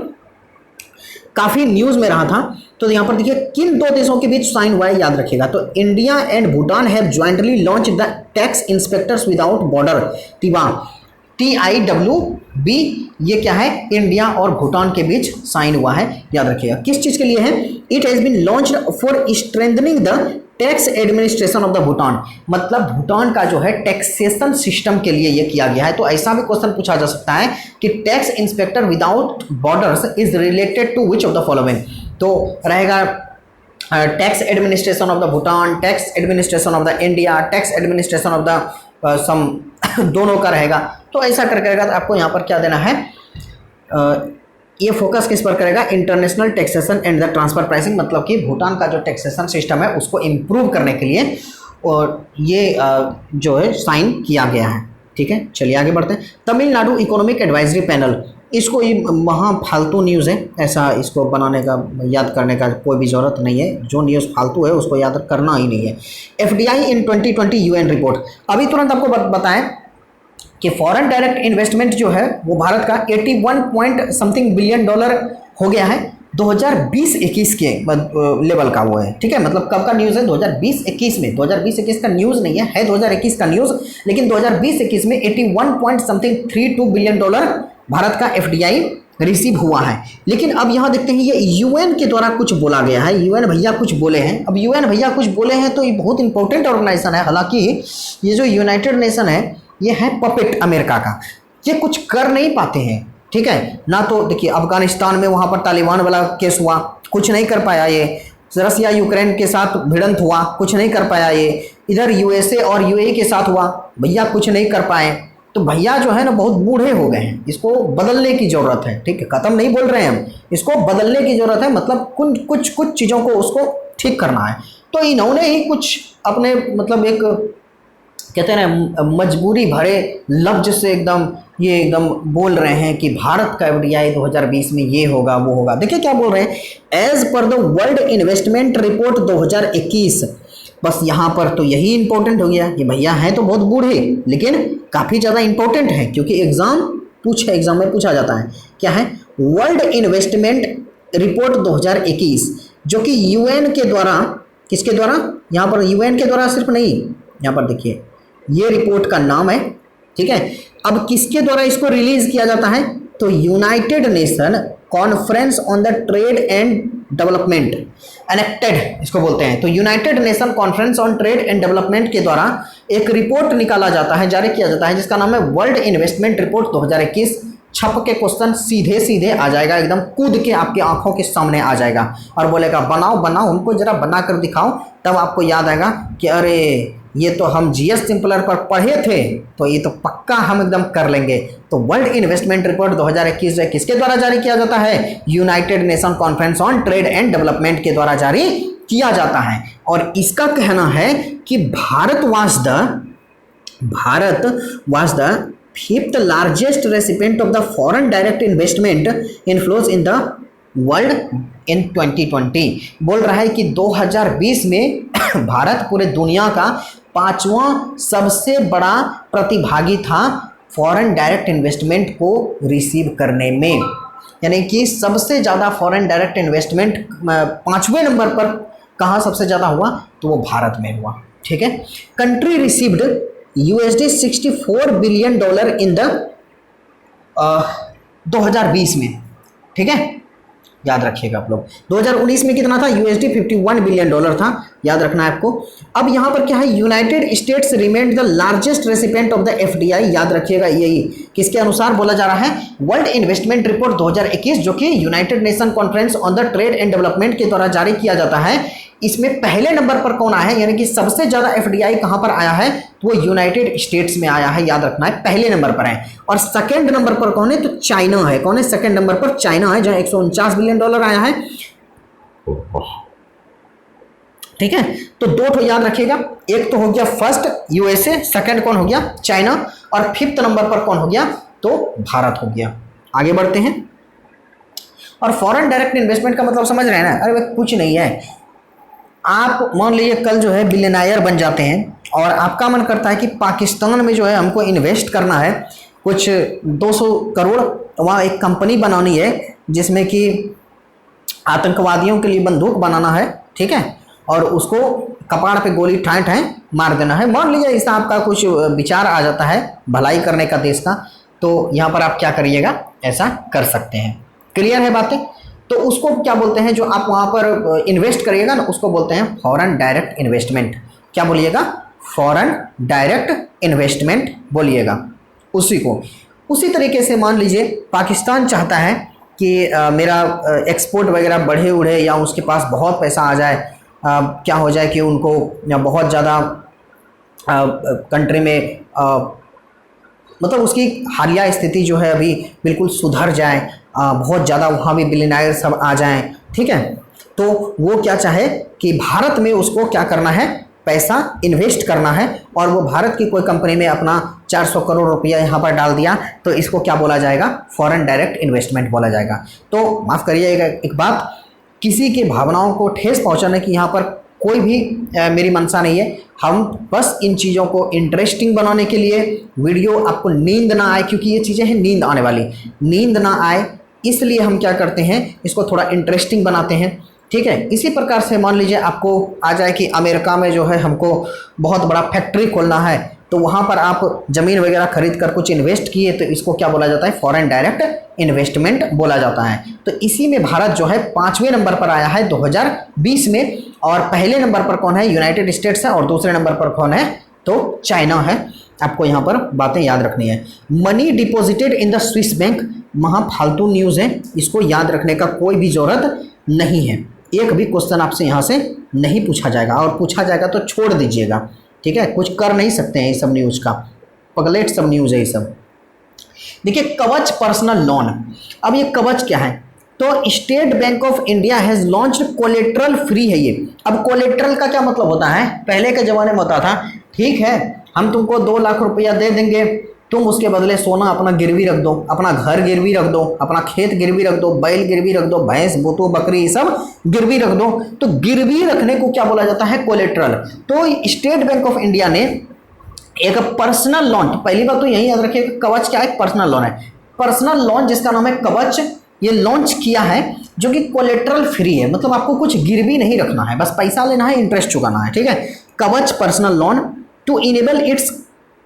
काफ़ी न्यूज़ में रहा था। तो यहाँ पर देखिए किन दो देशों के बीच साइन हुआ है, याद रखिएगा। तो India and Bhutan have jointly launch the tax inspectors without border, TIWB। ये क्या है, इंडिया और भूटान के बीच साइन हुआ है, याद रखिएगा। किस चीज़ के लिए है, it has been launched for strengthening the tax administration of the Bhutan, मतलब भूटान का जो है टैक्सेशन सिस्टम के लिए ये किया गया है। तो ऐसा भी क्वेश्चन पूछा जा सकता है कि tax inspector without borders is related to which of the following. तो रहेगा tax administration of the Bhutan, tax administration of the India, tax administration of the some, दोनों का रहेगा। तो ऐसा करके रहेगा। तो आपको यहाँ पर क्या देना है, ये फोकस किस पर करेगा, international taxation and the transfer pricing, मतलब कि भूटान का जो टैक्सेशन सिस्टम है उसको इम्प्रूव करने के लिए और ये जो है साइन किया गया है, ठीक है। चलिए आगे बढ़ते हैं। तमिलनाडु इकोनॉमिक एडवाइजरी पैनल, इसको ये वहाँ फालतू न्यूज़ है, ऐसा इसको बनाने का, याद करने का कोई भी ज़रूरत नहीं है। जो न्यूज़ फालतू है उसको याद करना ही नहीं है। FDI इन 2020 UN रिपोर्ट, अभी तुरंत आपको बताएं कि फॉरेन डायरेक्ट इन्वेस्टमेंट जो है वो भारत का 81 पॉइंट समथिंग बिलियन डॉलर हो गया है 2020-21 के लेवल का वो है, ठीक है। मतलब कब का न्यूज़ है? 2020-21 में। 2020-21 का न्यूज़ नहीं है 2021 का न्यूज़, लेकिन 2020-21 में 81 point something 32 billion dollar Bharat का FDI रिसीव हुआ है। लेकिन अब यहाँ देखते हैं ये UN के द्वारा कुछ बोला गया है, UN भैया कुछ बोले हैं। अब UN भैया कुछ बोले हैं तो ये बहुत इंपॉर्टेंट ऑर्गेनाइजेशन है। हालांकि ये जो यूनाइटेड नेशन है ये है पपेट अमेरिका का, ये कुछ कर नहीं पाते हैं, ठीक है ना। तो देखिए अफगानिस्तान में वहाँ पर तालिबान वाला केस हुआ, कुछ नहीं कर पाया ये। रसिया यूक्रेन के साथ भिड़ंत हुआ, कुछ नहीं कर पाया ये। इधर USA और UAE के साथ हुआ, भैया कुछ नहीं कर पाए। तो भैया जो है ना बहुत बूढ़े हो गए हैं, इसको बदलने की ज़रूरत है, ठीक है। ख़त्म नहीं बोल रहे हैं हम, इसको बदलने की ज़रूरत है, मतलब कुछ चीज़ों को उसको ठीक करना है। तो इन्होंने ही कुछ अपने मतलब एक कहते हैं ना मजबूरी भरे लफ्ज से एकदम बोल रहे हैं कि भारत का FDI 2020 में ये होगा वो होगा। देखिए क्या बोल रहे हैं, as per the world investment report 2021। बस यहाँ पर तो यही इंपॉर्टेंट हो गया कि भैया हैं तो बहुत बूढ़े लेकिन काफ़ी ज़्यादा इंपॉर्टेंट है, क्योंकि एग्जाम में पूछा जाता है। क्या है? वर्ल्ड इन्वेस्टमेंट रिपोर्ट 2021, जो कि UN के द्वारा, किसके द्वारा? यहाँ पर UN के द्वारा सिर्फ नहीं, यहाँ पर देखिए ये रिपोर्ट का नाम है, ठीक है। अब किसके द्वारा इसको रिलीज किया जाता है? तो United nation conference on the trade and development, enacted इसको बोलते हैं। तो United nation conference on trade and development के द्वारा एक रिपोर्ट निकाला जाता है, जारी किया जाता है, जिसका नाम है वर्ल्ड इन्वेस्टमेंट रिपोर्ट 2021। छप के क्वेश्चन सीधे आ जाएगा, एकदम कूद के आपकी आंखों के सामने आ जाएगा और बोलेगा बनाओ उनको जरा बना कर दिखाओ, तब आपको याद आएगा कि अरे ये तो हम GS सिंपलर पर पढ़े थे, तो ये तो पक्का हम एकदम कर लेंगे। तो वर्ल्ड इन्वेस्टमेंट रिपोर्ट 2021 जो किसके द्वारा जारी किया जाता है? United nation conference on trade and development के द्वारा जारी किया जाता है। और इसका कहना है कि Bharat was the fifth largest recipient of the foreign direct investment inflows in the world in 2020। बोल रहा है कि 2020 में भारत पूरे दुनिया का 5वां सबसे बड़ा प्रतिभागी था फॉरेन डायरेक्ट इन्वेस्टमेंट को रिसीव करने में, यानी कि सबसे ज़्यादा फॉरेन डायरेक्ट इन्वेस्टमेंट 5वें नंबर पर कहाँ सबसे ज़्यादा हुआ? तो वो भारत में हुआ, ठीक है। Country received $64 billion in the 2020 में, ठीक है, याद रखिएगा आप लोग। 2019 में कितना था? $51 बिलियन था, याद रखना है आपको। अब यहाँ पर क्या है? United states remained the largest recipient of the FDI, याद रखिएगा। यही किसके अनुसार बोला जा रहा है? वर्ल्ड इन्वेस्टमेंट रिपोर्ट 2021, जो कि United nation conference on the trade and development के द्वारा जारी किया जाता है। इसमें पहले नंबर पर कौन आया है, यानी कि सबसे ज़्यादा FDI कहाँ पर आया है? तो वो यूनाइटेड स्टेट्स में आया है, याद रखना है, पहले नंबर पर है। और सेकंड नंबर पर कौन है? तो चाइना है। कौन है सेकंड नंबर पर? चाइना है, जहाँ $149 बिलियन आया है, ठीक है। तो दो तो याद रखिएगा, एक तो हो गया फर्स्ट USA, सेकंड कौन हो गया? चाइना, और फिफ्थ नंबर पर कौन हो गया? तो भारत हो गया। आगे बढ़ते हैं। और फॉरेन डायरेक्ट इन्वेस्टमेंट का मतलब समझ रहे हैं ना? अरे भाई कुछ नहीं है, आप मान लीजिए कल जो है बिलियनायर बन जाते हैं और आपका मन करता है कि पाकिस्तान में जो है हमको इन्वेस्ट करना है, कुछ 200 करोड़ वहाँ एक कंपनी बनानी है जिसमें कि आतंकवादियों के लिए बंदूक बनाना है, ठीक है, और उसको कपाड़ पे गोली ठाए मार देना है। मान लीजिए इसका आपका कुछ विचार आ जाता है भलाई करने का देश का, तो यहाँ पर आप क्या करिएगा? ऐसा कर सकते हैं। क्लियर है बातें? तो उसको क्या बोलते हैं? जो आप वहाँ पर इन्वेस्ट करिएगा ना, उसको बोलते हैं फॉरेन डायरेक्ट इन्वेस्टमेंट। क्या बोलिएगा? फॉरेन डायरेक्ट इन्वेस्टमेंट बोलिएगा उसी को। उसी तरीके से मान लीजिए पाकिस्तान चाहता है कि मेरा एक्सपोर्ट वगैरह बढ़े उड़े, या उसके पास बहुत पैसा आ जाए, क्या हो जाए कि उनको बहुत ज़्यादा कंट्री में मतलब उसकी हालिया स्थिति जो है अभी बिल्कुल सुधर जाए, बहुत ज़्यादा वहाँ भी बिलियनर सब आ जाएं, ठीक है। तो वो क्या चाहे कि भारत में उसको क्या करना है? पैसा इन्वेस्ट करना है, और वो भारत की कोई कंपनी में अपना 400 करोड़ रुपया यहाँ पर डाल दिया, तो इसको क्या बोला जाएगा? फॉरेन डायरेक्ट इन्वेस्टमेंट बोला जाएगा। तो माफ़ करिएगा एक बात, किसी की भावनाओं को ठेस पहुँचाने की यहाँ पर कोई भी मेरी मंशा नहीं है। हम बस इन चीज़ों को इंटरेस्टिंग बनाने के लिए, वीडियो आपको नींद ना आए, क्योंकि ये चीज़ें हैं नींद आने वाली, नींद ना आए इसलिए हम क्या करते हैं, इसको थोड़ा इंटरेस्टिंग बनाते हैं। ठीक है, इसी प्रकार से मान लीजिए आपको आ जाए कि अमेरिका में जो है हमको बहुत बड़ा फैक्ट्री खोलना है, तो वहाँ पर आप ज़मीन वगैरह खरीद कर कुछ इन्वेस्ट किए, तो इसको क्या बोला जाता है, फॉरेन डायरेक्ट इन्वेस्टमेंट बोला जाता है। तो इसी में भारत जो है 5वें नंबर पर आया है 2020 में, और पहले नंबर पर कौन है, यूनाइटेड स्टेट्स है, और दूसरे नंबर पर कौन है, तो चाइना है। आपको यहाँ पर बातें याद रखनी है। Money deposited in the Swiss bank, वहाँ फालतू न्यूज़ है, इसको याद रखने का कोई भी ज़रूरत नहीं है। एक भी क्वेश्चन आपसे यहाँ से नहीं पूछा जाएगा, और पूछा जाएगा तो छोड़ दीजिएगा। ठीक है, कुछ कर नहीं सकते हैं ये सब न्यूज़ का, पगलेट सब न्यूज़ है ये सब। देखिए कवच पर्सनल लोन, अब ये कवच क्या है, तो state bank of India has launched collateral free है ये। अब कोलेट्रल का क्या मतलब होता है, पहले के ज़माने में होता था, ठीक है हम तुमको 2 लाख रुपया दे देंगे, तुम उसके बदले सोना अपना गिरवी रख दो, अपना घर गिरवी रख दो, अपना खेत गिरवी रख दो, बैल गिरवी रख दो, भैंस बोतो बकरी ये सब गिरवी रख दो। तो गिरवी रखने को क्या बोला जाता है, कोलेट्रल। तो स्टेट बैंक ऑफ इंडिया ने एक पर्सनल लोन, पहली बात तो यही याद रखिए कवच क्या है, पर्सनल लोन है। पर्सनल लोन जिसका नाम है कवच, ये लॉन्च किया है, जो कि कोलेट्रल फ्री है, मतलब आपको कुछ गिरवी नहीं रखना है, बस पैसा लेना है, इंटरेस्ट चुकाना है। ठीक है, Kavach personal loan to enable its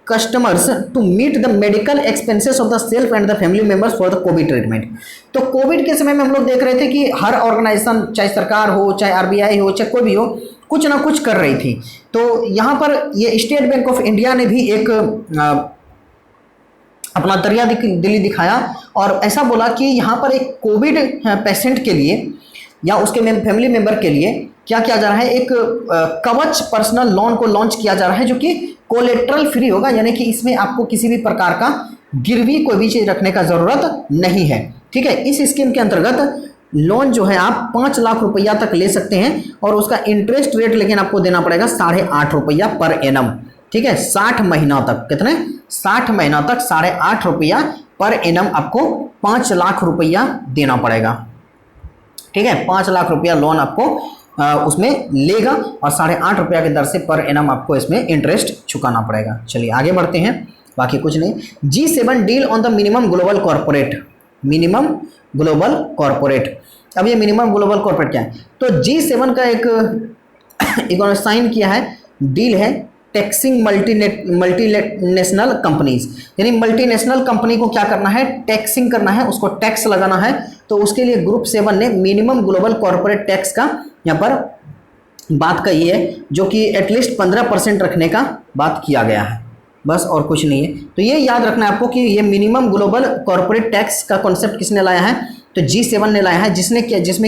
customers to meet the medical expenses of the self and the family members for the covid treatment. तो कोविड के समय में हम लोग देख रहे थे कि हर ऑर्गेनाइजेशन, चाहे सरकार हो, चाहे आरबीआई हो, चाहे कोई भी हो, कुछ ना कुछ कर रही थी। तो यहाँ पर ये स्टेट बैंक ऑफ इंडिया ने भी एक अपना दरिया दिली दिखाया और ऐसा बोला कि यहाँ पर एक कोविड पेशेंट के लिए या उसके फैमिली मेंबर के लिए क्या किया जा रहा है, एक कवच पर्सनल लोन को लॉन्च किया जा रहा है, जो कि कोलेट्रल फ्री होगा, यानी कि इसमें आपको किसी भी प्रकार का गिरवी कोई भी चीज़ रखने का ज़रूरत नहीं है। ठीक है, इस स्कीम के अंतर्गत लोन जो है आप 5 लाख रुपया तक ले सकते हैं और उसका इंटरेस्ट रेट लेकिन आपको देना पड़ेगा 8.5 रुपया पर एनम। ठीक है, 60 महीना तक, कितने 60 महीना तक 8.5 रुपया पर एनम आपको 5 लाख रुपया देना पड़ेगा। ठीक है, 5 लाख रुपया लोन आपको उसमें लेगा और 8.5 रुपया की दर से पर एनम आपको इसमें इंटरेस्ट चुकाना पड़ेगा। चलिए आगे बढ़ते हैं, बाकी कुछ नहीं। G7 deal on the minimum global corporate, minimum global corporate. अब ये मिनिमम ग्लोबल कॉर्पोरेट क्या है, तो G7 का एक इन्होंने साइन किया है, डील है टैक्सिंग मल्टीनेशनल कंपनीज, यानी मल्टीनेशनल कंपनी को क्या करना है, टैक्सिंग करना है, उसको टैक्स लगाना है। तो उसके लिए ग्रुप 7 ने मिनिमम ग्लोबल कॉर्पोरेट टैक्स का यहाँ पर बात कही है, जो कि एटलीस्ट 15% रखने का बात किया गया है, बस और कुछ नहीं है। तो ये याद रखना है आपको कि ये मिनिमम ग्लोबल कॉर्पोरेट टैक्स का कॉन्सेप्ट किसने लाया है, तो G7 ने लाया है, जिसमें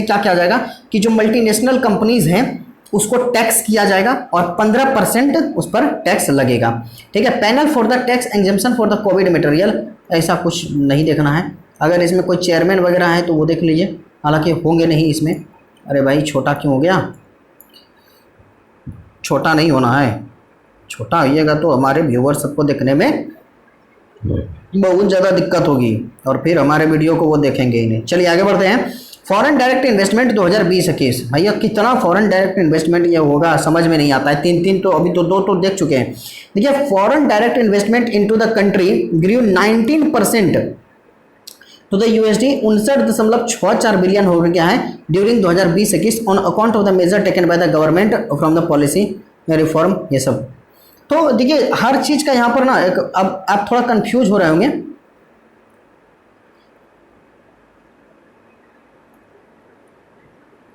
क्या किया जाएगा कि जो मल्टीनेशनल कंपनीज हैं उसको टैक्स किया जाएगा और 15% उस पर टैक्स लगेगा। ठीक है, panel for the tax exemption for the Covid material, ऐसा कुछ नहीं देखना है। अगर इसमें कोई चेयरमैन वगैरह है तो वो देख लीजिए, हालांकि होंगे नहीं इसमें। अरे भाई छोटा क्यों हो गया, छोटा नहीं होना है, छोटा होइएगा तो हमारे व्यूअर्स सबको देखने में बहुत ज़्यादा दिक्कत होगी और फिर हमारे वीडियो को वो देखेंगे ही नहीं। चलिए आगे बढ़ते हैं। फॉरेन डायरेक्ट इन्वेस्टमेंट 2020-21, भैया कितना फॉरेन डायरेक्ट इन्वेस्टमेंट ये होगा समझ में नहीं आता है। 3 तो अभी तो 2 तो देख चुके हैं। देखिए foreign direct investment into the country grew 19% to the USD 59.64 billion हो गया है during 2020-21 on account of the major taken by the government from the policy reform, ये सब। तो देखिए हर चीज़ का यहाँ पर ना एक, अब आप थोड़ा कंफ्यूज हो रहे होंगे।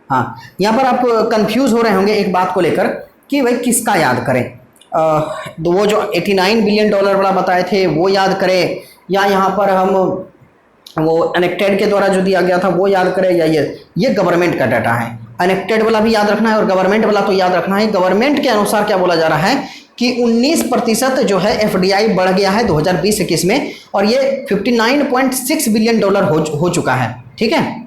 हाँ, यहाँ पर आप कंफ्यूज हो रहे होंगे एक बात को लेकर कि भाई किसका याद करें, तो वो जो 89 बिलियन डॉलर वाला बताए थे वो याद करें, या यहाँ पर हम वो अनेक्टेड के द्वारा जो दिया गया था वो याद करें, या ये गवर्नमेंट का डाटा है। अनेक्टेड वाला भी याद रखना है और गवर्नमेंट वाला तो याद रखना है। गवर्नमेंट के अनुसार क्या बोला जा रहा है कि 19% जो है FDI बढ़ गया है 2020-21 में और ये 59.6 बिलियन डॉलर हो चुका है। ठीक है,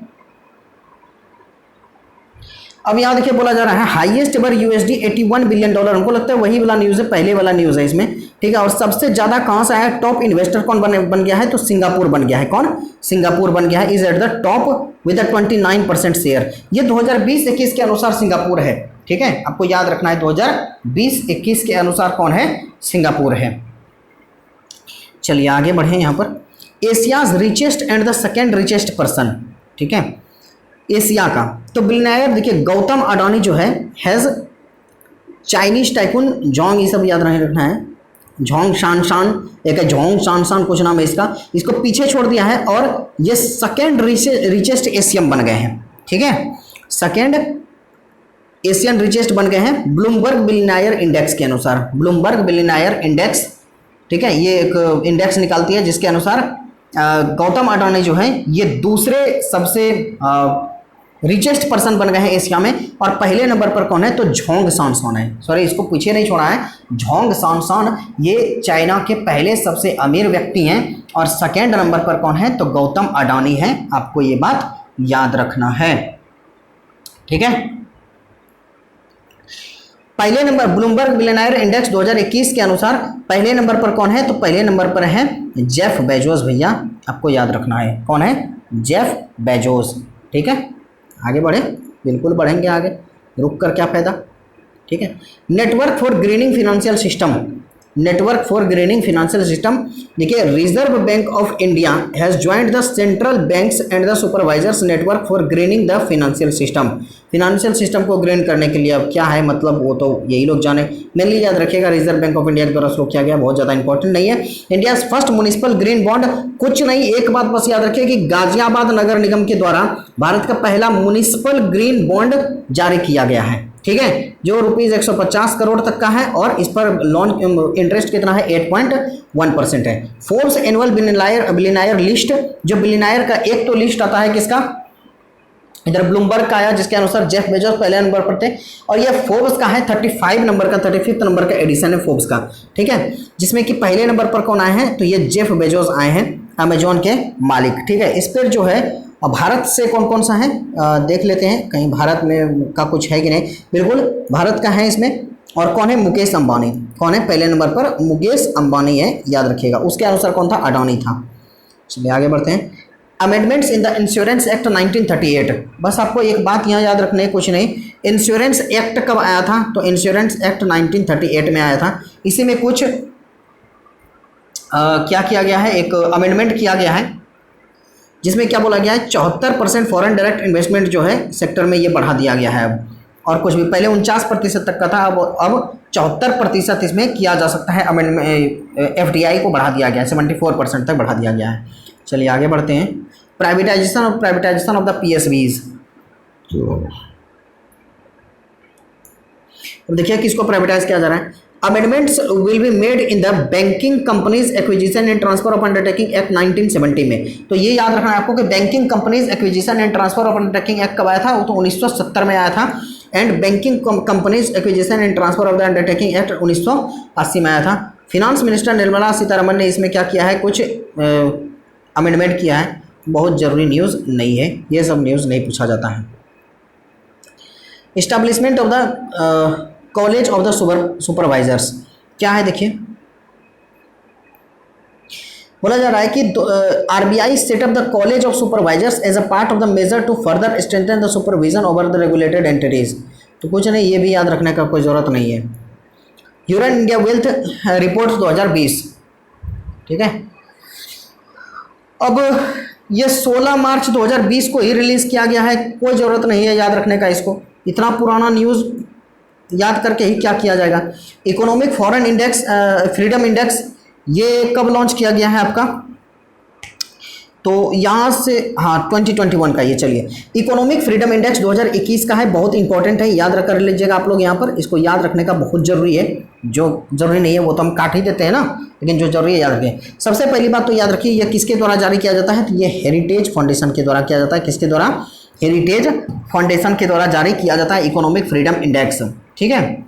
अब यहाँ देखिए बोला जा रहा है highest ever USD 81 billion dollar, हमको लगता है वही वाला न्यूज़ है, पहले वाला न्यूज़ है इसमें। ठीक है, और सबसे ज़्यादा कहाँ से आया, टॉप इन्वेस्टर कौन बन गया है, तो सिंगापुर बन गया है। कौन, सिंगापुर बन गया है, is at the top with 29% share. ये 2020-21 के अनुसार सिंगापुर है, ठीक है, आपको याद रखना है 2020-21 के अनुसार कौन है, सिंगापुर है। चलिए आगे बढ़े यहाँ पर, Asia's richest and the second richest person, ठीक है, एशिया का। तो बिलियनियर देखिए गौतम अडानी जो है हैज़ चाइनीज टाइकून जोंग, ये सब याद नहीं रखना है, झोंग शान, एक है झोंग शान कुछ नाम है इसका, इसको पीछे छोड़ दिया है और ये सेकेंड रिचेस्ट एशियन बन गए हैं, ठीक है, सेकेंड एशियन रिचेस्ट बन गए हैं ब्लूमबर्ग बिलियनियर इंडेक्स के अनुसार। ब्लूमबर्ग बिलियनियर इंडेक्स, ठीक है, ये एक इंडेक्स निकालती है जिसके अनुसार गौतम अडानी जो है ये दूसरे सबसे रिचेस्ट पर्सन बन गए हैं एशिया में। और पहले नंबर पर कौन है, तो झोंग शान है, सॉरी इसको पीछे नहीं छोड़ा है, झोंग शान ये चाइना के पहले सबसे अमीर व्यक्ति हैं। और सेकेंड नंबर पर कौन है, तो गौतम अडानी है, आपको ये बात याद रखना है, ठीक है। पहले नंबर ब्लूमबर्ग बिलियनियर इंडेक्स 2021 के अनुसार पहले नंबर पर कौन है, तो पहले नंबर पर है जेफ बेजोस, भैया आपको याद रखना है, कौन है, जेफ बेजोस, ठीक है। आगे बढ़े, बिल्कुल बढ़ेंगे आगे, रुक कर क्या फायदा, ठीक है। Network for greening financial system, network for greening financial system, देखिए reserve bank of India has joined the central banks and the supervisors network for greening the financial system. Financial system को ग्रीन करने के लिए अब क्या है मतलब वो तो यही लोग जाने, मेनली याद रखिएगा रिजर्व बैंक ऑफ इंडिया के द्वारा शुरू किया गया, बहुत ज़्यादा इंपॉर्टेंट नहीं है। India first municipal green bond, कुछ नहीं, एक बात बस याद रखिए कि गाजियाबाद नगर निगम के द्वारा भारत का पहला म्युनिसिपल ग्रीन बॉन्ड जारी किया गया है, ठीक है, जो ₹150 करोड़ तक का है और इस पर लोन इंटरेस्ट कितना है, 8.1% है। फोर्ब्स एनुअल बिलियनियर लिस्ट, जो बिलियनियर का एक तो लिस्ट आता है किसका, इधर ब्लूमबर्ग का आया जिसके अनुसार जेफ बेजोस पहले नंबर पर थे, और ये फोर्ब्स का है 35 नंबर का, 35 नंबर का एडिशन है फोर्ब्स का, ठीक है, जिसमें कि पहले नंबर पर कौन आए हैं, तो ये जेफ बेजोस आए हैं, अमेजोन के मालिक, ठीक है। इस पर जो है और भारत से कौन कौन सा है देख लेते हैं, कहीं भारत में का कुछ है कि नहीं, बिल्कुल भारत का है इसमें। और कौन है, मुकेश अंबानी, कौन है पहले नंबर पर, मुकेश अंबानी है, याद रखिएगा। उसके अनुसार कौन था, अडानी था। चलिए आगे बढ़ते हैं, amendments in the insurance act 1938, बस आपको एक बात यहाँ याद रखने, कुछ नहीं, इंश्योरेंस एक्ट कब आया था, तो इंश्योरेंस एक्ट 1938 में आया था। इसी में कुछ क्या किया गया है, एक अमेंडमेंट किया गया है जिसमें क्या बोला गया है, 74% फॉरेन डायरेक्ट इन्वेस्टमेंट जो है सेक्टर में ये बढ़ा दिया गया है अब, और कुछ भी पहले 49% तक का था, अब 74% इसमें किया जा सकता है। अमेंडमेंट FDI को बढ़ा दिया गया है, 74% तक बढ़ा दिया गया है। चलिए आगे बढ़ते हैं, प्राइवेटाइजेशन ऑफ द PSBs। अब देखिए किसको प्राइवेटाइज किया जा रहा है, amendments will be made in the banking companies acquisition and transfer of undertaking act 1970 में। तो ये याद रखना है आपको कि banking companies acquisition and transfer of undertaking act कब आया था, वो तो 1970 में आया था, and banking companies acquisition and transfer of the undertaking act 1980 में आया था। फिनांस मिनिस्टर निर्मला सीतारमण ने इसमें क्या किया है, कुछ अमेंडमेंट किया है, बहुत ज़रूरी न्यूज़ नहीं है, ये सब न्यूज़ नहीं पूछा जाता है। Establishment of the college of the supervisors क्या है, देखिए बोला जा रहा है कि RBI set up the college of supervisors as a part of the measure to further strengthen the supervision over the regulated entities. तो कुछ नहीं, ये भी याद रखने का कोई ज़रूरत नहीं है। ह्यूरन इंडिया वेल्थ रिपोर्ट 2020, ठीक है। अब ये 16 मार्च 2020 को ही रिलीज़ किया गया है, कोई ज़रूरत नहीं है याद रखने का इसको, इतना पुराना न्यूज़ याद करके ही क्या किया जाएगा। Economic foreign index freedom index ये कब लॉन्च किया गया है आपका, तो यहाँ से हाँ 2021 का ये। चलिए इकोनॉमिक फ्रीडम इंडेक्स 2021 का है, बहुत इंपॉर्टेंट है, याद रख कर लीजिएगा आप लोग, यहाँ पर इसको याद रखने का बहुत ज़रूरी है, जो ज़रूरी नहीं है वो तो हम काट ही देते हैं ना, लेकिन जो जरूरी है याद रखिए। सबसे पहली बात तो याद रखिए ये किसके द्वारा जारी किया जाता है, तो ये हेरिटेज फाउंडेशन के द्वारा किया जाता है। किसके द्वारा, हेरिटेज फाउंडेशन के द्वारा जारी किया जाता है इकोनॉमिक फ्रीडम इंडेक्स, ठीक है।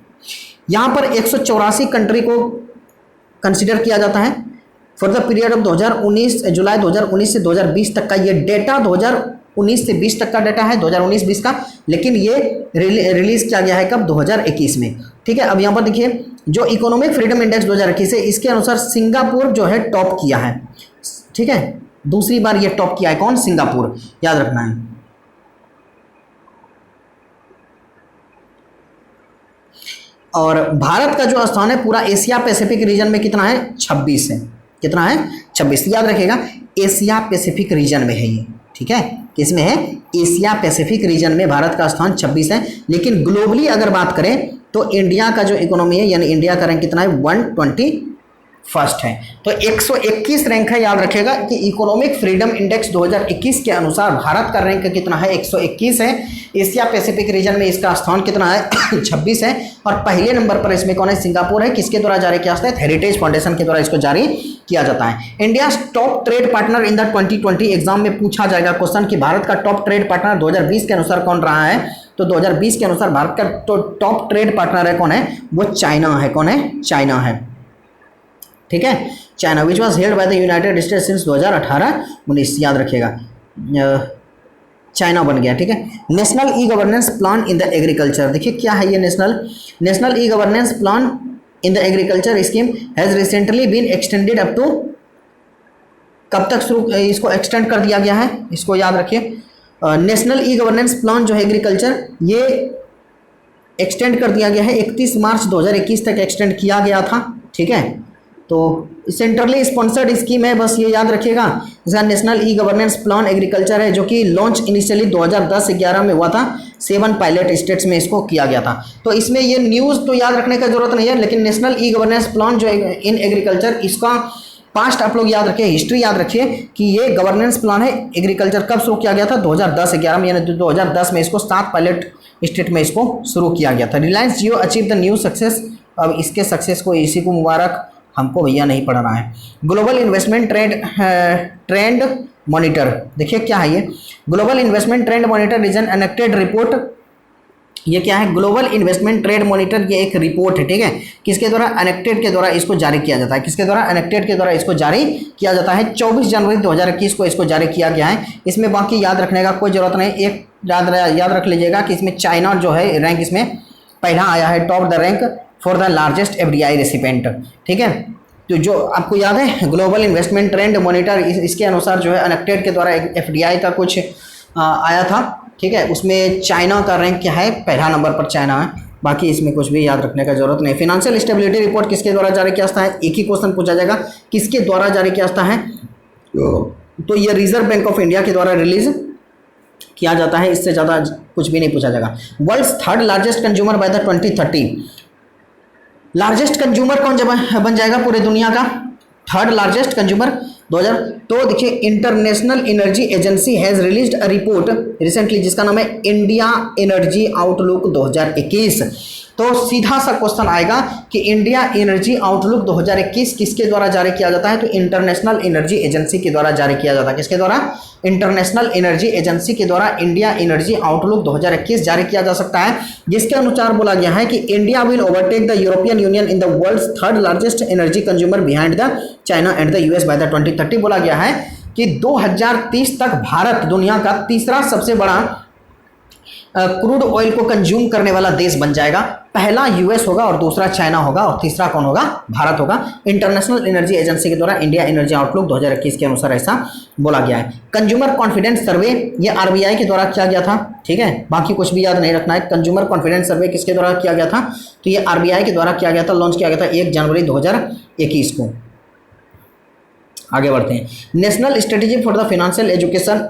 यहाँ पर 184 कंट्री को कंसिडर किया जाता है फॉर द पीरियड ऑफ 2019 जुलाई 2019 से 2020 तक का ये डेटा, 2019 से 20 तक का डेटा है, 2019-20 का, लेकिन ये रिलीज़ किया गया है कब, 2021 में, ठीक है। अब यहाँ पर देखिए जो इकोनॉमिक फ्रीडम इंडेक्स 2021 है, इसके अनुसार सिंगापुर जो है टॉप किया है, ठीक है, दूसरी बार ये टॉप किया है, कौन, सिंगापुर, याद रखना है। और भारत का जो स्थान है पूरा एशिया पैसिफिक रीजन में कितना है, 26 है। कितना है, 26। याद रखिएगा एशिया पैसिफिक रीजन में है ये, ठीक है, किसमें है, एशिया पैसिफिक रीजन में भारत का स्थान 26 है। लेकिन ग्लोबली अगर बात करें तो इंडिया का जो इकोनॉमी है यानी इंडिया का रैंक कितना है, 121 है। तो 121 रैंक है। याद रखिएगा कि इकोनॉमिक फ्रीडम इंडेक्स 2021 के अनुसार भारत का रैंक कितना है, 121 है। एशिया पैसिफिक रीजन में इसका स्थान कितना है, 26 है। और पहले नंबर पर इसमें कौन है, सिंगापुर है। किसके द्वारा जारी किया जाता है, हेरिटेज फाउंडेशन के द्वारा इसको जारी किया जाता है। India top trade partner in the 2020 exam में पूछा जाएगा क्वेश्चन कि भारत का टॉप ट्रेड पार्टनर 2020 के अनुसार कौन रहा है। तो 2020 के अनुसार भारत का टॉप ट्रेड पार्टनर है कौन है, वो चाइना है। कौन है, चाइना है, ठीक है, China, which was held by the United States since 2018-19। याद रखिएगा चाइना बन गया, ठीक है। National e governance plan in the agriculture, देखिए क्या है ये national e governance plan in the agriculture scheme has recently been extended up to, कब तक शुरू इसको एक्सटेंड कर दिया गया है, इसको याद रखिए। नेशनल ई गवर्नेंस प्लान जो है एग्रीकल्चर, ये एक्सटेंड कर दिया गया है, 31 मार्च 2021 तक एक्सटेंड किया गया था, ठीक है। तो सेंट्रली स्पॉन्सर्ड स्कीम है, बस ये याद रखिएगा। इसका national e governance plan agriculture है जो कि लॉन्च इनिशियली 2010-11 में हुआ था, 7 पायलट स्टेट्स में इसको किया गया था। तो इसमें ये न्यूज़ तो याद रखने का जरूरत नहीं है, लेकिन नेशनल ई गवर्नेंस प्लान जो इन एग्रीकल्चर, इसका पास्ट आप लोग याद रखिए, हिस्ट्री याद रखिए कि ये गवर्नेंस प्लान है एग्रीकल्चर कब शुरू किया गया था, 2010-11 में, यानी 2010 में इसको 7 पायलट स्टेट में इसको शुरू किया गया था। रिलायंस जियो अचीव द न्यू सक्सेस, अब इसके सक्सेस को इसी को मुबारक, हमको भैया नहीं पढ़ना है। ग्लोबल इन्वेस्टमेंट ट्रेंड मॉनिटर, देखिए क्या है ये, global investment trend monitor is an UNCTAD report. ये क्या है, ग्लोबल इन्वेस्टमेंट ट्रेड मॉनिटर, ये एक रिपोर्ट है, ठीक है। किसके द्वारा, अनेक्टेड के द्वारा इसको जारी किया जाता है। किसके द्वारा, अनेक्टेड के द्वारा इसको जारी किया जाता है। 24 जनवरी 2021 को इसको जारी किया गया है। इसमें बाकी याद रखने का कोई जरूरत नहीं, एक याद रख लीजिएगा कि इसमें चाइना जो है रैंक इसमें पहला आया है, top the rank for the largest FDI recipient, ठीक है। तो जो आपको याद है ग्लोबल इन्वेस्टमेंट ट्रेंड मॉनिटर, इसके अनुसार जो है अनेक्टेड के द्वारा एफडीआई का कुछ आया था, ठीक है। उसमें चाइना का रैंक क्या है, पहला नंबर पर चाइना है। बाकी इसमें कुछ भी याद रखने का जरूरत नहीं। फाइनेंशियल स्टेबिलिटी रिपोर्ट किसके द्वारा जारी किया जाता है, एक ही क्वेश्चन पूछा जाएगा, किसके द्वारा जारी किया जाता है। तो ये रिजर्व बैंक ऑफ इंडिया के द्वारा रिलीज किया जाता है, इससे ज़्यादा कुछ भी नहीं पूछा जाएगा। World's third largest consumer by the 2030, largest consumer कौन बन जाएगा पूरे दुनिया का, थर्ड लार्जेस्ट कंज्यूमर 2000। तो देखिए international energy agency has released a report recently जिसका नाम है इंडिया एनर्जी आउटलुक 2021। तो सीधा सा क्वेश्चन आएगा कि इंडिया एनर्जी आउटलुक 2021 किसके द्वारा जारी किया जाता है, तो इंटरनेशनल एनर्जी एजेंसी के द्वारा जारी किया जाता है। किसके द्वारा, इंटरनेशनल एनर्जी एजेंसी के द्वारा इंडिया एनर्जी आउटलुक 2021 जारी किया जा सकता है, जिसके अनुसार बोला गया है कि India will overtake the European Union in the world's third largest energy consumer behind the China and the US by the 2030। बोला गया है कि 2030 तक भारत दुनिया का तीसरा सबसे बड़ा क्रूड ऑयल को कंज्यूम करने वाला देश बन जाएगा। पहला यूएस होगा और दूसरा चाइना होगा और तीसरा कौन होगा, भारत होगा। इंटरनेशनल एनर्जी एजेंसी के द्वारा इंडिया एनर्जी आउटलुक 2021 के अनुसार ऐसा बोला गया है। कंज्यूमर कॉन्फिडेंस सर्वे, ये आरबीआई के द्वारा किया गया था, ठीक है। बाकी कुछ भी याद नहीं रखना है। कंज्यूमर कॉन्फिडेंस सर्वे किसके द्वारा किया गया था, तो ये आरबीआई के द्वारा किया गया था, लॉन्च किया गया था 1 जनवरी 2021 को। आगे बढ़ते हैं। National strategy for the financial education,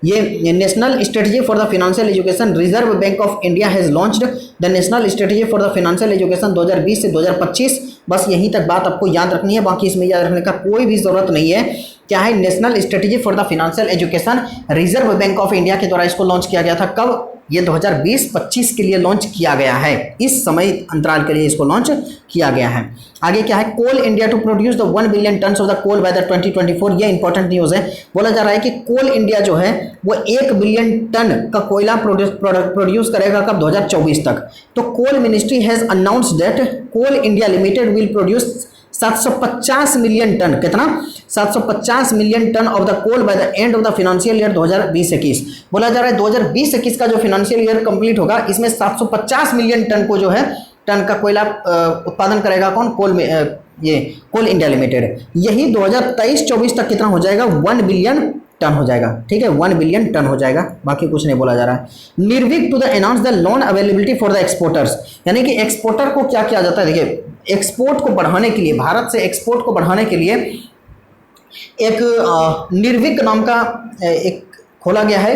ये national strategy for the financial education, reserve bank of India has launched the national strategy for the financial education 2020 से 2025। बस यहीं तक बात आपको याद रखनी है, बाकी इसमें याद रखने का कोई भी ज़रूरत नहीं है। क्या है, national strategy for the financial education, reserve bank of India के द्वारा इसको लॉन्च किया गया था। कब, ये 2020-25 के लिए लॉन्च किया गया है, इस समय अंतराल के लिए इसको लॉन्च किया गया है। आगे क्या है, Coal India to produce the 1 billion ton of the coal by the 2024। ये इंपॉर्टेंट न्यूज़ है। बोला जा रहा है कि कोल इंडिया जो है वो 1 बिलियन टन का कोयला प्रोड्यूस करेगा कब, 2024 तक। तो coal ministry has announced that Coal India Limited will produce 750 million tonne, कितना, 750 million tonne of the coal by the end of the financial year 2020-21। बोला जा रहा है 2020-21 का जो फाइनेंशियल ईयर कंप्लीट होगा, इसमें 750 मिलियन टन को जो है टन का कोयला उत्पादन करेगा कौन, कोल में ये कोल इंडिया लिमिटेड। यही 2023-24 तक कितना हो जाएगा, 1 बिलियन टन हो जाएगा, ठीक है, 1 बिलियन टन हो जाएगा, बाकी कुछ नहीं बोला जा रहा है। Nirvik to the announce the loan availability for the exporters, यानी कि एक्सपोर्टर को क्या किया जाता है, देखिए एक्सपोर्ट को बढ़ाने के लिए, भारत से एक्सपोर्ट को बढ़ाने के लिए एक निर्विक नाम का एक खोला गया है,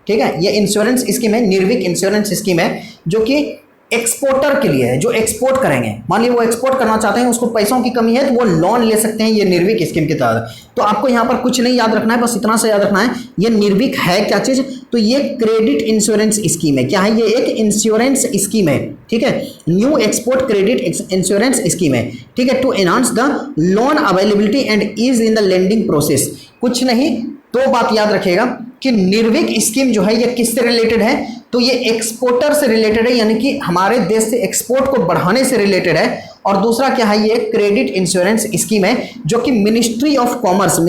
ठीक है, ये इंश्योरेंस स्कीम है, निर्विक इंश्योरेंस स्कीम है, जो कि एक्सपोर्टर के लिए है, जो एक्सपोर्ट करेंगे, मान लीजिए वो एक्सपोर्ट करना चाहते हैं, उसको पैसों की कमी है तो वो लोन ले सकते हैं ये निर्विक स्कीम के तहत। तो आपको यहाँ पर कुछ नहीं याद रखना है, बस इतना सा याद रखना है, ये निर्विक है क्या चीज़, तो ये क्रेडिट इंश्योरेंस स्कीम है। क्या है, ये एक इंश्योरेंस स्कीम है, ठीक है, new export credit insurance scheme है, ठीक है, to enhance the loan availability and ease in the lending process. कुछ नहीं, दो बात याद रखिएगा कि निर्विक स्कीम जो है ये किससे रिलेटेड है, तो ये एक्सपोर्टर से रिलेटेड है, यानी कि हमारे देश से एक्सपोर्ट को बढ़ाने से रिलेटेड है। और दूसरा क्या है, ये क्रेडिट इंश्योरेंस स्कीम है जो कि ministry of commerce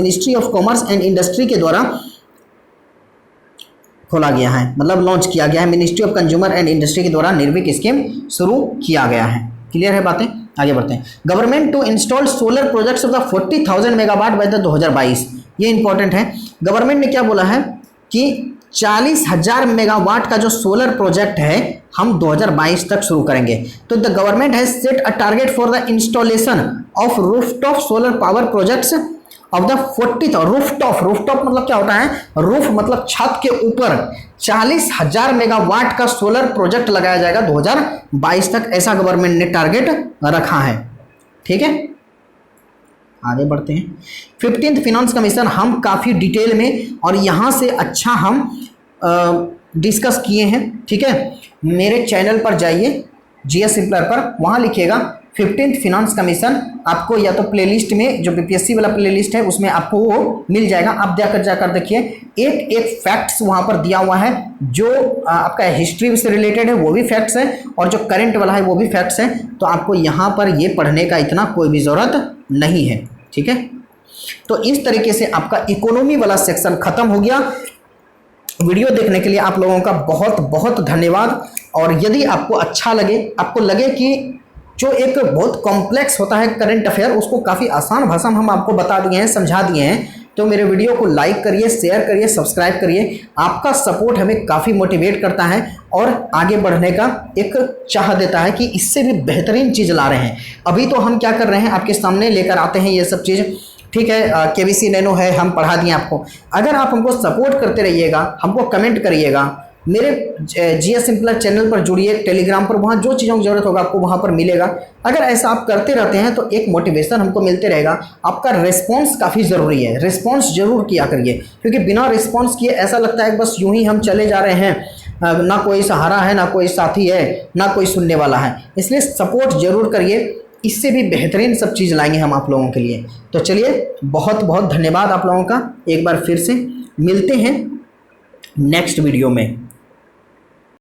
and industry के द्वारा खोला गया है, मतलब लॉन्च किया गया है, ministry of consumer and industry के द्वारा निर्विक स्कीम शुरू किया गया है। क्लियर है बातें, आगे बढ़ते हैं। Government to install solar projects of the 40,000 megawatt by the 2022, ये इंपॉर्टेंट है। गवर्नमेंट ने क्या बोला है कि 40,000 मेगावाट का जो सोलर प्रोजेक्ट है हम 2022 तक शुरू करेंगे। तो the government has set a target for the installation of rooftop solar power projects of the 40,000 rooftop मतलब क्या होता है, रूफ मतलब छत के ऊपर 40,000 मेगावाट का सोलर प्रोजेक्ट लगाया जाएगा 2022 तक, ऐसा गवर्नमेंट ने टारगेट रखा है, ठीक है। आगे बढ़ते हैं। 15th फिनांस कमीशन हम काफ़ी डिटेल में और यहाँ से अच्छा हम डिस्कस किए हैं, ठीक है। मेरे चैनल पर जाइए जीएस सिंपलर पर, वहाँ लिखिएगा 15th फिनांस कमीशन, आपको या तो प्लेलिस्ट में जो बीपीएससी वाला प्लेलिस्ट है उसमें आपको वो मिल जाएगा, आप जाकर देखिए, एक एक फैक्ट्स वहाँ पर दिया हुआ है, जो आपका हिस्ट्री से रिलेटेड है वो भी फैक्ट्स है और जो करंट वाला है वो भी फैक्ट्स है। तो आपको यहाँ पर ये पढ़ने का इतना कोई भी ज़रूरत नहीं है, ठीक है। तो इस तरीके से आपका इकोनॉमी वाला सेक्शन खत्म हो गया। वीडियो देखने के लिए आप लोगों का बहुत बहुत धन्यवाद। और यदि आपको अच्छा लगे, आपको लगे कि जो एक बहुत कॉम्प्लेक्स होता है करंट अफेयर, उसको काफ़ी आसान भाषा में हम आपको बता दिए हैं, समझा दिए हैं, तो मेरे वीडियो को लाइक करिए, शेयर करिए, सब्सक्राइब करिए। आपका सपोर्ट हमें काफ़ी मोटिवेट करता है और आगे बढ़ने का एक चाह देता है कि इससे भी बेहतरीन चीज़ ला रहे हैं। अभी तो हम क्या कर रहे हैं, आपके सामने लेकर आते हैं ये सब चीज़, ठीक है। केबीसी नैनो है, हम पढ़ा दिए आपको। अगर आप हमको सपोर्ट करते रहिएगा, हमको कमेंट करिएगा, मेरे जीएस सिंपलर चैनल पर जुड़िए, टेलीग्राम पर, वहाँ जो चीज़ों की ज़रूरत होगा आपको वहाँ पर मिलेगा। अगर ऐसा आप करते रहते हैं तो एक मोटिवेशन हमको मिलते रहेगा। आपका रिस्पांस काफ़ी ज़रूरी है, रिस्पांस जरूर किया करिए, क्योंकि बिना रिस्पांस किए ऐसा लगता है बस यूं ही हम चले जा रहे हैं, ना कोई सहारा है, ना कोई साथी है, ना कोई सुनने वाला है। इसलिए सपोर्ट जरूर करिए, इससे भी बेहतरीन सब चीज़ लाएंगे हम आप लोगों के लिए। तो चलिए, बहुत बहुत धन्यवाद आप लोगों का, एक बार फिर से मिलते हैं नेक्स्ट वीडियो में।